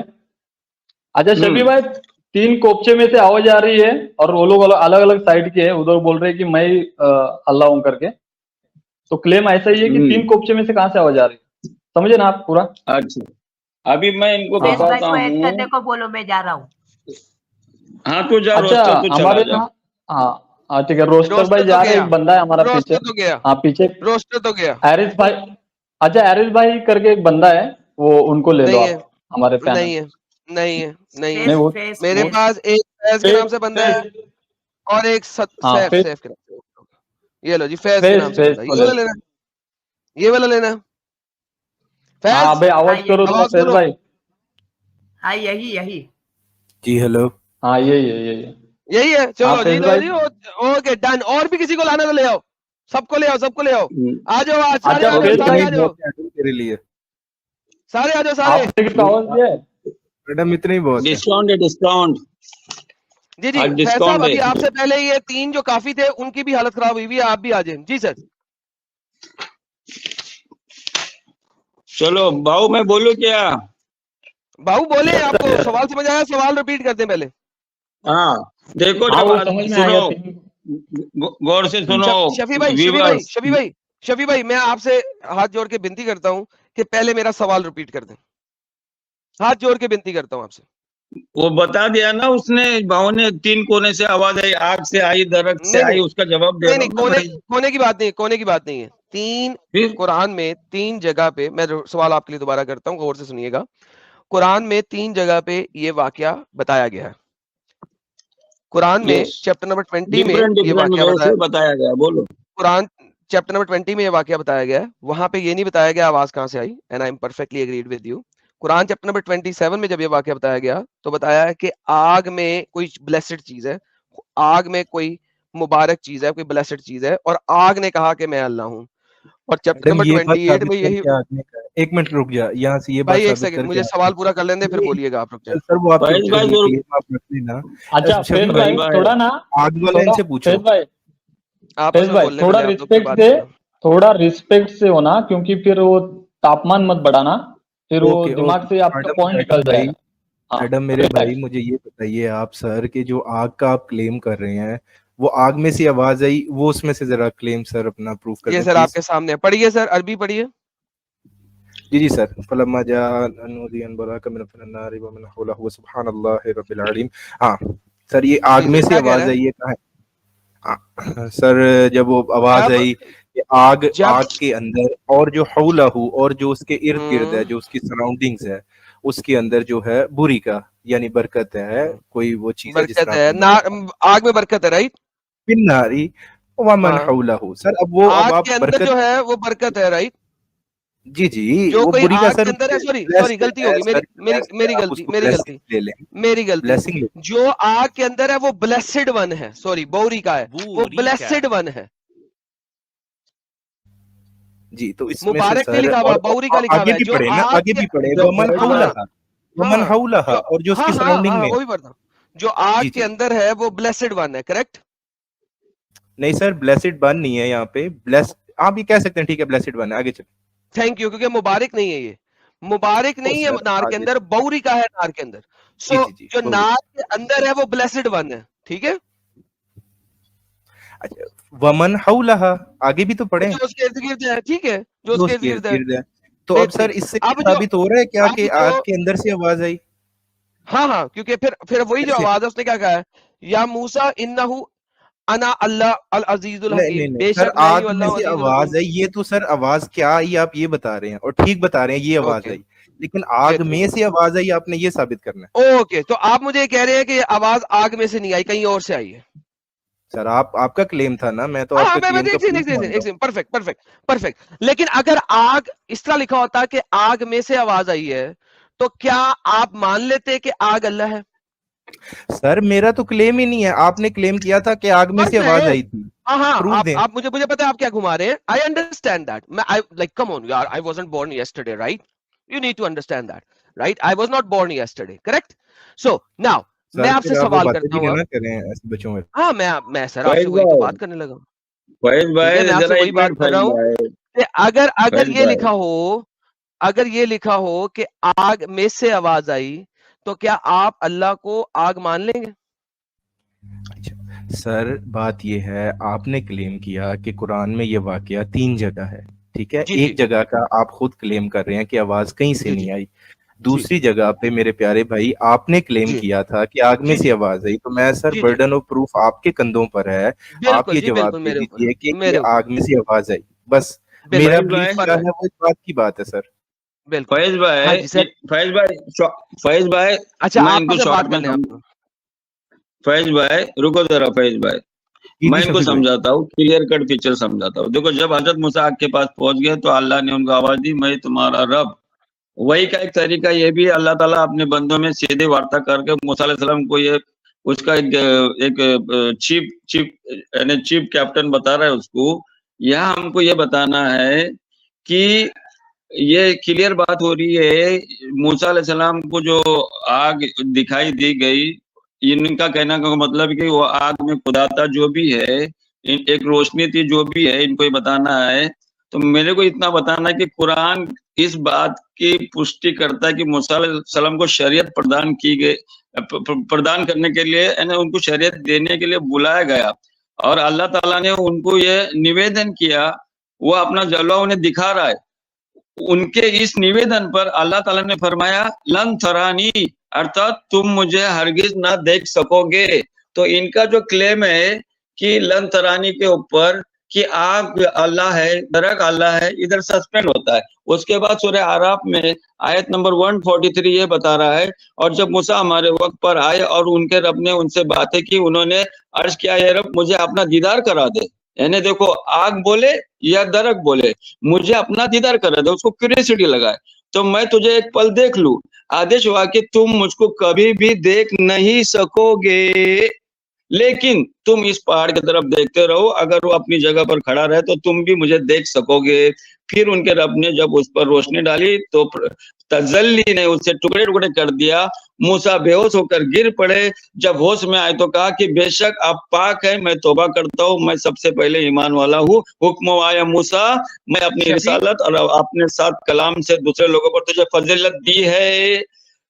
अच्छा शफी भाई, 3 कोपचे में से आवाज आ रही है और वो लोग अलग अलग साइड के हैं, उधर बोल रहे हैं कि मैं ही अल्लाह हूं करके, तो क्लेम ऐसा ही है कि 3 कोपचे में से कहां से आवाज आ रही है, समझे ना आप पूरा। अच्छा अभी मैं इनको हाँ, फेस भाई बताता को ऐड करने हूँ। को बोलो, मैं जा रहा हूँ। हाँ तू जा, अच्छा रोस्टर तू चला हमारे जा। यहाँ, हाँ ठीक है, रोस्टर भाई रोस्टर जा तो रहे हैं, गया, एक बंदा है हमारा पीछे, रोस्टर तो गया, हाँ पीछे रोस्टर तो गया। एरिस भाई, अच्छा एरिस भाई करके एक बंदा है, वो उनको ले लो नहीं है, आप हमारे पैनल। नहीं है, नहीं है, नहीं है। नहीं वो फेस मेरे फेस पास एक फैज के नाम से बंदा है और एक हाँ सैफ फेस, सैफ के नाम से। ये लो जी, फैज के नाम से फेस बंदा, को ये ले वाला लो। लेना, ये वाला लेना। हाँ फैज भाई आवाज हाँ, करो तो आवाज फेस करो। भाई। हाँ यही यही। जी हेलो। हाँ यही है यही है। यही है, चलो हाँ जी फेस लो भाई, जी, ओके डन। और भी किसी को लाना तो ले आओ, सबको ले आओ, सबको ले आओ। आ जाओ आज, सारे अच्छा आ जाओ, फेस सारे भाई, आ जाओ, तेरे लिए सारे आ जाओ, सारे। आपने कितना आवाज दिया है? मैडम इतने ही बहुत है। डिस्काउंट है, डिस्काउंट जी जी आज फैज डिस्काउंट साहब, अभी है। आपसे पहले ये 3 जो काफी थे उनकी भी हालत खराब हुई हुई है, आप भी आ जाए। जी सर। चलो बाऊ मैं बोलूं क्या? बाबू बोले, आपको सवाल समझ आया? सवाल रिपीट कर दें पहले। हाँ देखो हाँ जब वो समझ में आ गया, सुनो, गौर से सुनो शफी भाई, व्यूअर्स। शफी भाई, मैं आपसे हाथ जोड़ के विनती करता हूं कि पहले मेरा सवाल रिपीट कर दें। हाथ जोड़ के विनती करता हूं आपसे। वो बता दिया ना उसने, बाऊ ने 3 कोने से आवाज आई, आग से आई, दरख्त से नहीं आई, नहीं उसका जवाब दे नहीं रहा नहीं, हूँ ना भाई। कोने की बात नहीं, कोने की बात नहीं है। 3 फिर कुरान में 3 जगह पे, मैं सवाल आपके लिए दोबारा करता हूं, गौर से सुनिएगा। कुरान में 3 जगह पे ये वाकया बताया गया है। कुरान में चैप्टर नंबर 20 में डिफरेंट ये डिफरेंट वाकया वे बताया, से बताया गया। बोलो। कुरान चैप्टर नंबर 20 में ये वाकया बताया गया है, वहां पे ये नहीं बताया गया आवाज कहां से आई, and I am perfectly agreed with you. Quran chapter number 27 में जब ये वाकया बताया गया तो बताया है कि आग में कोई ब्लेस्ड चीज है, आग में कोई मुबारक चीज है, कोई ब्लेस्ड चीज है, और आग ने कहा कि मैं अल्लाह हूं। और चैप्टर मैडम नंबर ये बात 28 साबित में यही, करके आदमी का है। एक मिनट रुक जा, यहाँ से ये बात भाई एक साबित सेकंड, करके मुझे आदमी सवाल पूरा कर लेने फिर ये- बोलिएगा आप, रुक जाए। सर वो आपके फैज भाई छोड़िए, जरूर। claim आप रख लेना। अच्छा शफी फेस भाई, भाई थोड़ा ना, आग वाले थोड़ा इनसे पूछो। फेस भाई, आपस फेस में भाई बोलने थोड़ा पहले आप दो, फिर रिस्पेक्ट बात से, करना। थोड़ा रिस्पेक्ट से होना, क्योंकि फिर वो तापमान मत बढ़ाना, फिर वो ओके दिमाग ओके से आपका मैडम, पॉइंट निकल भाई, जाएगा। हाँ मैडम मेरे भाई, मुझे ये बताइए आप सर कि जो आग का आप क्लेम कर रहे हैं वो आग में से आवाज आई, वो उसमें से जरा क्लेम सर अपना प्रूफ कर ये दें सर प्लीज। आपके सामने पढ़िए सर, अरबी पढ़िए। जी सर। फलम्मा जाअ नूदियन बराका मिन फन्नारि व मन हौलहु सुब्हानल्लाहि रब्बिल आलमीन। हाँ सर, ये आग जी में सर, से क्या कह आवाज रहा आई है? है कहाँ है? सर जब वो आवाज आई कि आग के अंदर और जो हौलहु और जो उसके इर्द गिर्द है, जो उसकी सराउंडिंग्स है, उसके अंदर जो है बुरी का यानी बरकत है, कोई वो चीज है जिस बरकत तरह है आपने ना, आग में बरकत है, राइट? फिन्नारी, वमन हाँ। हौलहु। सर अब वो अब आग आप के अंदर बरकत, जो है वो बरकत है, राइट? जी जी, जो वो कोई बुरी का आग सर के अंदर है, सॉरी ब्लेस्ड सॉरी, गलती है होगी मेरी, सर, मेरी blessed है, मेरी आप गलती, उसको मेरी गलती, ब्लेसिंग ले लें, मेरी गलती। ब्लेसिंग ले। जो आग के अंदर है वो ब्लेसेड वन है, सॉरी बौरी का है, वो ब्लेसेड वन है। जी, तो इसमें से मुबारक नहीं सर लिखा हुआ, और बौरी का लिखा हुआ आगे है। भी जो पढ़े ना, आग आगे के, भी पढ़े, वमन फैज हाँ हौलहा, वमन हाँ हौलहा, जो, और जो हाँ उसकी हाँ सराउंडिंग हाँ में। वो भी पढ़ता हूँ। जो आग जी के जी, अंदर है वो ब्लेसेड वन है, करेक्ट? नहीं सर, ब्लेसिड बन नहीं है यहाँ पे, ब्लेस आप ये कह सकते हैं, ठीक है, ब्लेसिड बन है, आगे चलिए। थैंक यू, क्योंकि मुबारक नहीं है ये, मुबारक ओ नहीं है सर नार के आगे, अंदर, बौरी का है नार के अंदर। जी सो जी जी, जो वो नार के अंदर है वो ब्लेसेड वन है, ठीक है? अच्छा, वमन हौलहा आगे भी तो पढ़े, जो उसके इर्द गिर्द है, ठीक है, जो जो उसके इर्द उसके गिर्द है। इर्द है। तो अब नहीं सर इससे अब जो, साबित हो रहा है क्या अब कि जो, आग के अंदर से आवाज आई? हाँ हाँ, क्योंकि फिर वही जो कैसे? आवाज है उसने क्या कहा है, या मूसा इन्नहु अना अल्लाह अल अजीजुल नहीं नहीं हकीम, नहीं सर, बेशक मैं ही आग हूँ में अल्लाह से अजीजुल हकीम। आवाज आई, ये तो सर आवाज क्या आई आप ये बता रहे हैं, और ठीक बता रहे हैं, ये आवाज ओके आई, लेकिन आग चलिए, में से आवाज आई आपने ये साबित करना है। ओके, तो आप मुझे ये कह रहे हैं कि ये आवाज आग में से नहीं आई, कहीं और से आई है? सर आप आपका क्लेम था ना, मैं तो हाँ आपका मैं क्लेम का एक सेकंड, प्रूफ मान रहा हूँ। Perfect perfect perfect. लेकिन अगर आग इस तरह लिखा होता कि आग में से आवाज आई है, तो क्या आप मान लेते कि आग अल्लाह है? सर मेरा तो क्लेम ही नहीं है, आपने क्लेम किया था कि आग में से आवाज आई परफेक्ट, थी, हाँ हाँ, प्रूफ दें। आप मुझे पता है आप क्या घुमा रहे हैं, आई अंडरस्टैंड दैट, मैं आई लाइक कम ऑन यार, I wasn't born yesterday, right? You need to understand that, right? I was not born yesterday, correct? So now मैं सर आपसे फिर आप वो सवाल बातें करता भी हूँ ना अब। करें ऐसे बच्चों में। हाँ मैं सर आपसे फैज वही तो भाई, बात करने लगा हूँ, फैज ठीक है? भाई मैं आपसे जरा वही एक बात मिनट, कर फैज रहा हूँ भाई, कि अगर फैज ये भाई, लिखा हो, अगर ये लिखा हो कि आग में से आवाज आई, तो क्या आप अल्लाह को आग मान लेंगे? अच्छा सर, बात ये है, आपने क्लेम किया कि कुरान में ये वाकया 3 जगह है, ठीक है? जी एक जी जगह का आप खुद क्लेम कर रहे हैं कि आवाज कहीं से जी नहीं जी आई, जी दूसरी जगह पे मेरे प्यारे भाई आपने क्लेम जी किया था कि आग में जी से जी आवाज आई, तो मैं सर जी जी बर्डन ऑफ प्रूफ आपके कंधों पर है, आप बिल्कुल ये जी, जवाब बिल्कुल दे मेरे ऊपर, दीजिए कि ये मेरे ऊपर, आग में से आवाज आई, बस। मेरा बिल्कुल फैज बिलीफ भाई, क्या परफेक्ट, है वो इस बात की बात है सर। बिल्कुल। फैज हाँ भाई, जी सर, फैज भाई, फैज भाई, अच्छा मैं आप इनको मुझसे बात शॉर्ट कर में लें आप। फैज भाई रुको जरा, फैज भाई जी मैं जी इनको शफीक भाई। समझाता हूँ, क्लियर कट पिक्चर समझाता हूँ। देखो, जब हजरत मूसा आग के पास पहुंच गए तो अल्लाह ने उनको आवाज दी, मैं तुम्हारा रब। वही का एक तरीका ये भी अल्लाह ताला अपने बंदों में सीधे वार्ता करके मूसा अलैहिस्सलाम को ये उसका एक चीफ चीफ यानी चीफ कैप्टन बता रहा है उसको। यहाँ हमको ये बताना है कि ये क्लियर बात हो रही है, मूसा अलैहिस्सलाम को जो आग दिखाई दी गई, इनका कहना का मतलब है कि वो आग में खुदा था, जो भी है, एक रोशनी थी, जो भी है, इनको ये बताना है। तो मेरे को इतना बताना है कि कुरान इस बात की पुष्टि करता है कि मूसा अलैहिस्सलाम को शरीयत प्रदान की गई, प्रदान करने के लिए, यानी उनको शरीयत देने के लिए बुलाया गया, और अल्लाह ताला ने उनको ये निवेदन किया, वो अपना जलवा उन्हें दिखा रहा है। उनके इस निवेदन पर अल्लाह ताला ने फरमाया लन थरानी, अर्थात तुम मुझे हरगिज ना देख सकोगे। तो इनका जो क्लेम है कि लन थरानी के ऊपर कि आग अल्लाह है, दरक अल्लाह है, इधर सस्पेंड होता है। उसके बाद सूरह आराफ में आयत नंबर 143 ये बता रहा है, और जब मूसा हमारे वक्त पर आए और उनके रब ने उनसे बातें की, उन्होंने अर्ज किया, ये रब मुझे अपना दीदार करा दे। यानी देखो, आग बोले या दरक बोले, मुझे अपना दीदार करा दे, उसको क्यूरियोसिटी लगाए, तो मैं तुझे एक पल देख लूं। आदेश हुआ कि तुम मुझको कभी भी देख नहीं सकोगे, लेकिन तुम इस पहाड़ की तरफ देखते रहो, अगर वो अपनी जगह पर खड़ा रहे तो तुम भी मुझे देख सकोगे। फिर उनके रब ने जब उस पर रोशनी डाली तो तजल्ली ने उसे टुकड़े टुकड़े कर दिया। मूसा बेहोश होकर गिर पड़े। जब होश में आए तो कहा कि बेशक आप पाक है, मैं तौबा करता हूँ, मैं सबसे पहले ईमान वाला हूँ। हुक्म आया मूसा, मैं अपनी शफीक रिसालत और अपने साथ कलाम से दूसरे लोगों पर तुझे फजीलत दी है।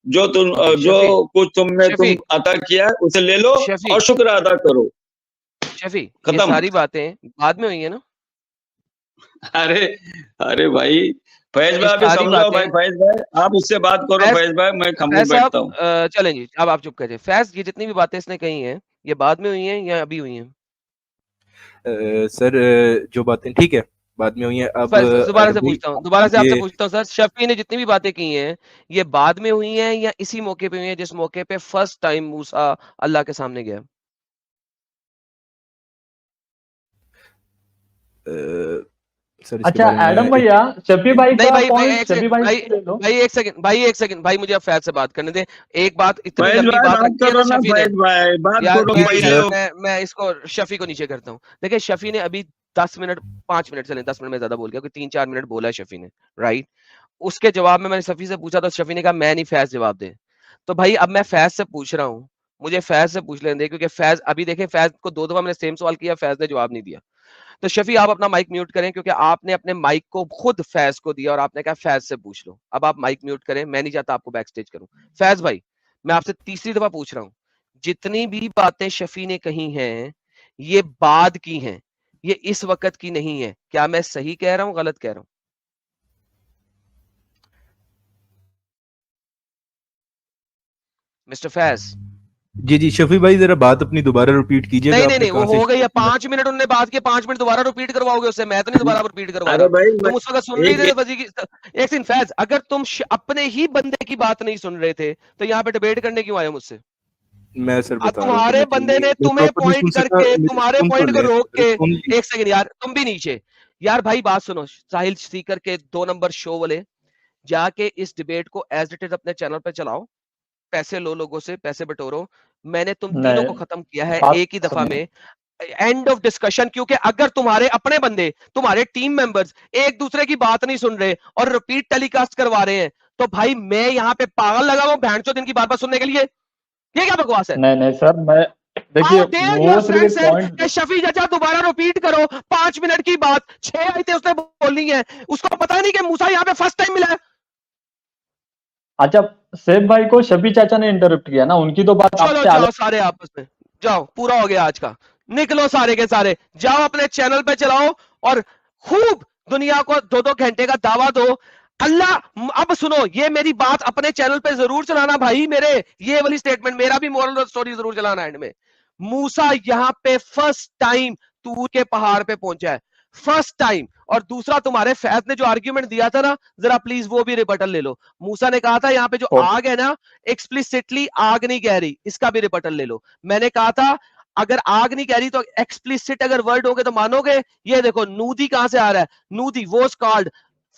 जो शफीक कुछ तुम शफीक अता किया है, उसे ले लो और शफीक शुक्र अदा करो। शफीक, ये खत्म। सारी बातें बाद में हुई है ना? अरे, अरे भाई, फैज ये भाई अभी सारी समझाओ, बातें, भाई फैज भाई आप उससे बात करो, फैज फैज भाई मैं फैज खामोश साहब, बैठता हूँ। चलें जी, अब आप चुप करिए। फैज, ये जितनी भी बातें इसने कही हैं, ये बाद में हुई हैं या अभी हुई हैं? सर जो बातें ठीक है बाद में हुई हैं, अब फैज, दोबारा से भाई पूछता हूँ, दोबारा से आपसे ये पूछता हूँ सर, शफी ने जितनी भी बातें की हैं, ये बाद में हुई हैं या इसी मौके पे हुई हैं जिस मौके पे फर्स्ट टाइम मूसा अल्लाह के सामने गया? सर इसके अच्छा बारे में एडम भैया, शफी भाई नहीं का भाई पॉइंट एक शफी सेकंड भाई भाई से ले लो। भाई एक सेकंड भाई मुझे अब फैज से बात करने दे। एक बात इतनी फैज लंबी भाई बात बात रखी है करो ना ना, शफी ने। फैज भाई बात यार करो जी पहले। सर मैं इसको शफी को नीचे करता हूँ। देखिए शफी ने अभी 10 मिनट 5 मिनट चले 10 मिनट में ज्यादा बोल गया, क्योंकि 3-4 मिनट बोला है शफी ने, राइट। उसके जवाब में मैंने शफी से पूछा तो शफी ने कहा मैं नहीं, फैज जवाब दे। तो भाई अब मैं फैज से पूछ रहा हूँ, मुझे फैज से पूछ लेने दे, क्योंकि फैज अभी देखे फैज को 2 दफा मैंने सेम सवाल किया, फैज ने जवाब नहीं दिया। तो शफी आप अपना माइक म्यूट करें, क्योंकि आपने अपने माइक को खुद फैज को दिया और आपने कहा फैज से पूछ लो। अब आप माइक म्यूट करें, मैं नहीं चाहता आपको बैक स्टेज करूं। फैज भाई मैं आपसे तीसरी दफा पूछ रहा हूं, जितनी भी बातें शफी ने कही हैं ये बाद की हैं, ये इस वक्त की नहीं है। क्या मैं सही कह रहा हूं, गलत कह रहा हूं? मिस्टर फैज। जी शफी भाई जरा बात अपनी दोबारा रिपीट कीजिएगा। नहीं नहीं आपने नहीं, वो कहाँ से हो गई है 5 मिनट उनने बात की, 5 मिनट दोबारा रिपीट करवाओगे उससे? मैं तो नहीं दोबारा रिपीट करवा अरे रहा। भाई तुम उस वक्त सुन नहीं एक रहे थे बजी की। एक सेकंड फैज, अगर तुम अपने ही बंदे की बात नहीं सुन रहे थे तो यहाँ पे डिबेट करने क्यों आए मुझसे? मैं सर बता रहा हूँ तुम्हारे बंदे ने तुम्हें पॉइंट करके, तुम्हारे पॉइंट को रोक के। एक सेकंड यार, तुम भी नीचे यार भाई बात सुनो। साहिल सीकर के 2 नंबर शो वाले, जाके इस डिबेट को एज इट इज अपने चैनल पे चलाओ, पैसे लो लोगों से, पैसे बटोरो। मैंने तुम तीनों को नहीं, खत्म किया है बात एक ही दफा सुनिए। में, एंड ऑफ डिस्कशन। क्योंकि अगर तुम्हारे अपने बंदे, तुम्हारे टीम मेंबर्स एक दूसरे की बात नहीं सुन रहे और रिपीट टेलीकास्ट करवा रहे हैं, तो भाई मैं यहाँ पे पागल लगा हुआ भैंचोद इनकी बात सुनने के लिए? ये क्या बकवास है? नहीं नहीं सर, मैं देखिए How dare वो your सिर्फ friend एक said पॉइंट। कि शफी चाचा दोबारा रिपीट करो, 5 मिनट की बात 6 आयतें उसने बोलनी है। उसको पता नहीं कि मूसा यहाँ पे फर्स्ट टाइम मिला है। अच्छा, सेब भाई को शफी चाचा ने इंटरप्ट किया ना, उनकी तो बात चलो आपसे जाओ आगे। सारे आपस में जाओ, पूरा हो गया आज का। निकलो सारे के सारे, जाओ अपने चैनल पे चलाओ और खूब दुनिया को 2-2 घंटे का दावा दो। अल्लाह, अब सुनो, ये मेरी बात अपने चैनल पे जरूर चलाना भाई। मेरे ये वाली स्टेटमेंट, मेरा भी मोरल और स्टोरी जरूर चलाना एंड में। मूसा यहाँ पे फर्स्ट टाइम तूर के पहाड़ पे पहुंचा है, फर्स्ट टाइम। और दूसरा, तुम्हारे फैज ने जो आर्ग्यूमेंट दिया था ना, जरा प्लीज वो भी रिबटल ले लो। मूसा ने कहा था यहाँ पे जो आग है ना, एक्सप्लिसिटली आग नहीं कह रही, इसका भी रिबटल ले लो। मैंने कहा था अगर आग नहीं कह रही तो एक्सप्लिसिट अगर वर्ड होगे तो मानोगे। ये देखो नूदी कहां से आ रहा है, नूदी वो कॉल्ड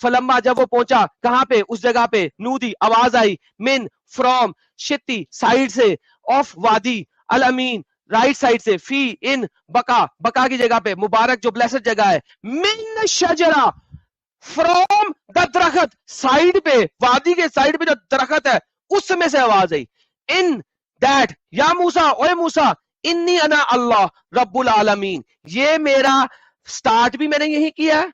फलम्मा। जब वो पहुंचा कहां पे, उस जगह पे नूदी, आवाज आई मिन फ्रॉम शित्ती साइड से, ऑफ वादी अल अमीन राइट साइड से, फी इन बका, बका की जगह पे, मुबारक जो ब्लेसड जगह है, मिन शजरा फ्रॉम द दरख्त, साइड पे वादी के साइड पे जो दरख्त है उसमें से आवाज आई। इन दैट या मूसा, ओए मूसा, इन्नी अना अल्लाह रब्बुल आलमीन। ये मेरा स्टार्ट भी मैंने यही किया है,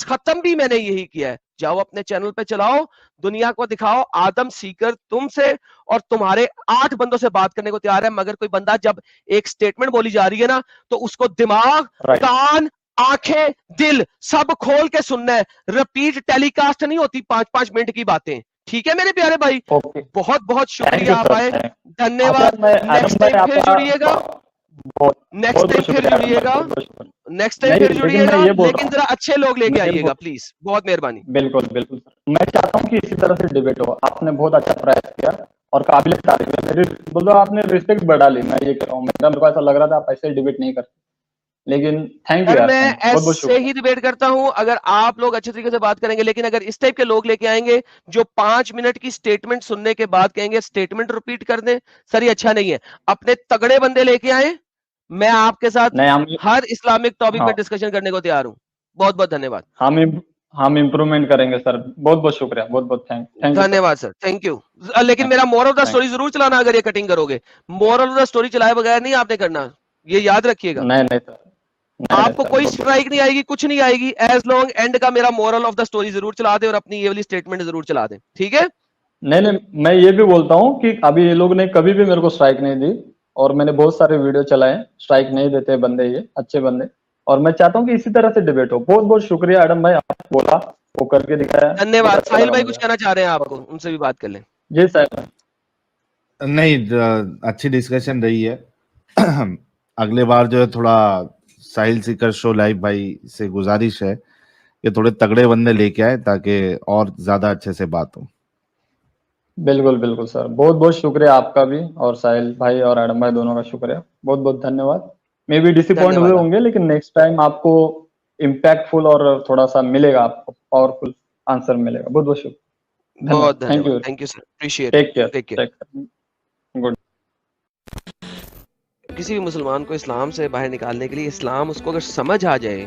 खत्म भी मैंने यही किया है। जाओ अपने चैनल पे चलाओ, दुनिया को दिखाओ आदम सीकर तुमसे और तुम्हारे 8 बंदों से बात करने को तैयार है। मगर कोई बंदा जब एक स्टेटमेंट बोली जा रही है ना, तो उसको दिमाग, कान, आंखें, दिल सब खोल के सुनना है। रिपीट टेलीकास्ट नहीं होती 5-5 मिनट की बातें। ठीक है मेरे प्यारे भाई, बहुत बहुत शुक्रिया आप आए, धन्यवाद। नेक्स्ट टाइम फिर जुड़िएगा, नेक्स्ट टाइम फिर जुड़िएगा, नेक्स्ट टाइम फिर जुड़िएगा, लेकिन जरा अच्छे लोग लेके आइएगा प्लीज, बहुत मेहरबानी। बिल्कुल बिल्कुल सर, मैं चाहता हूँ कि इसी तरह से डिबेट हो। आपने बहुत अच्छा प्रयास किया और काबिल तारीफ है। मेरी बोलो आपने रिस्पेक्ट बढ़ा ली, मैं ये कह रहा हूँ। मेरे को ऐसा लग रहा था आप ऐसे डिबेट नहीं करते, लेकिन थैंक यू यार, मैं बहुत बहुत ऐसे शुक्रिया। ही डिबेट करता हूं अगर आप लोग अच्छे तरीके से बात करेंगे। लेकिन अगर इस टाइप के लोग लेके आएंगे जो 5 मिनट की स्टेटमेंट सुनने के बाद कहेंगे स्टेटमेंट रिपीट कर दें, सर ये अच्छा नहीं है। अपने तगड़े बंदे लेके आए, मैं आपके साथ हर इस्लामिक टॉपिक पे डिस्कशन करने को तैयार हूं। बहुत बहुत धन्यवाद। हम इम्प्रूवमेंट करेंगे सर, बहुत बहुत शुक्रिया, बहुत बहुत थैंक यू। धन्यवाद सर, थैंक यू। लेकिन मेरा मोरल ऑफ द स्टोरी जरूर चलाना अगर ये कटिंग करोगे। मोरल ऑफ द स्टोरी चलाए बगैर नहीं आपने करना, ये याद रखिएगा। नहीं नहीं सर, आपको कोई स्ट्राइक नहीं आएगी, कुछ नहीं आएगी, एज लॉन्ग एंड का मेरा मोरल ऑफ द स्टोरी जरूर चला दे और अपनी ये वाली स्टेटमेंट जरूर चला दे, ठीक है? नहीं नहीं, मैं ये भी बोलता हूँ कि अभी ये लोग ने कभी भी मेरे को स्ट्राइक नहीं दी और मैंने बहुत सारे वीडियो चलाए, स्ट्राइक नहीं देते बंदे, ये अच्छे बंदे। और मैं चाहता हूँ कि इसी तरह से डिबेट हो। बहुत बहुत शुक्रिया एडम भाई, आप बोला वो करके दिखाया। धन्यवाद। साहिल भाई कुछ कहना चाह रहे हैं आपको, उनसे भी बात कर लें। जी साहिल। नहीं, अच्छी डिस्कशन रही है। अगले बार जो है थोड़ा साहिल सीकर शो लाइव भाई से गुजारिश है कि थोड़े तगड़े बंदे लेके आए ताकि और ज्यादा अच्छे से बात हो। बिल्कुल बिल्कुल सर, बहुत बहुत शुक्रिया आपका भी, और साहिल भाई और एडम भाई दोनों का शुक्रिया, बहुत बहुत धन्यवाद। मे भी डिसअपॉइंट हुए होंगे, लेकिन नेक्स्ट टाइम आपको इम्पैक्टफुल और थोड़ा सा मिलेगा, आपको पावरफुल आंसर मिलेगा। बहुत बहुत शुक्रिया, बहुत धन्यवाद, थैंक यू, धन्यवाद, thank you sir, appreciate, take care, take care. Good. किसी भी मुसलमान को इस्लाम से बाहर निकालने के लिए इस्लाम उसको अगर समझ आ जाए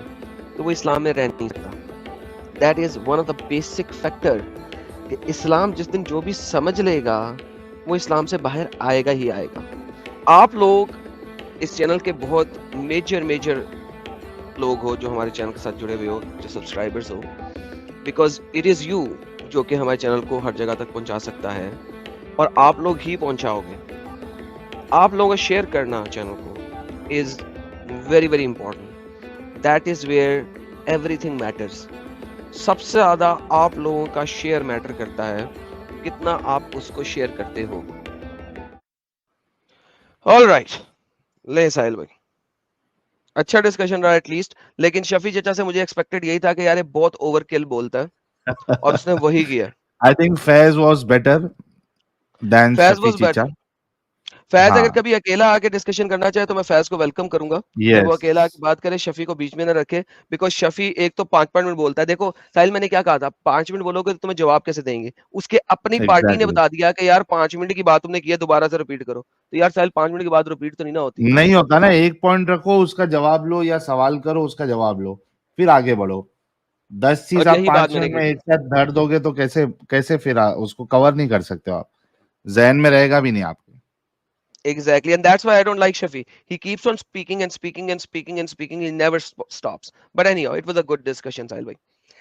तो वो इस्लाम में रह नहीं सकता। That is one of the basic factor कि इस्लाम जिस दिन जो भी समझ लेगा वो इस्लाम से बाहर आएगा ही आएगा। आप लोग इस चैनल के बहुत मेजर लोग हो जो हमारे चैनल के साथ जुड़े हुए हो, जो सब्सक्राइबर्स हो, बिकॉज इट इज यू जो कि हमारे चैनल को हर जगह तक पहुंचा सकता है और आप लोग ही पहुंचाओगे। आप लोगों का शेयर करना चैनल को is very important. That is where everything matters. सबसे ज्यादा आप लोगों का शेयर मैटर करता है, कितना आप उसको शेयर करते हो। ऑलराइट, ले साहिल भाई, अच्छा डिस्कशन रहा एटलीस्ट, लेकिन शफी चचा से मुझे एक्सपेक्टेड यही था कि यार ये बहुत ओवरकिल बोलता है और उसने वही किया। I think Faiz was better than Faiz Shafi was Chicha. Better. Faiz हाँ। अगर कभी अकेला आके डिस्कशन करना चाहे तो मैं फैज को वेलकम करूंगा कि वो Yes. अकेला आके बात करे, शफी को बीच में ना रखे, बिकॉज शफी एक तो 5 मिनट बोलता है। देखो साहिल, मैंने क्या कहा था, 5 मिनट बोलोगे तो तुम्हें जवाब कैसे देंगे? उसके अपनी पार्टी ने Exactly. बता दिया कि यार 5 मिनट की बात तुमने की है, दोबारा से रिपीट करो। तो यार साहिल 5 मिनट की बात रिपीट तो नहीं ना होती। नहीं होता ना, एक पॉइंट रखो, उसका जवाब लो, या सवाल करो, उसका जवाब लो, फिर आगे बढ़ो। 10 चीज और आप यही 5 बात मैंने मिनट की में थी। एक साथ धर दोगे तो कैसे कैसे फिर उसको कवर नहीं कर सकते हो आप, जहन में रहेगा भी नहीं आपके। Exactly, and that's why I don't like Shafi. He keeps on speaking and speaking and speaking and speaking. He never stops. But anyhow, it was a good discussion, Sahil bhai.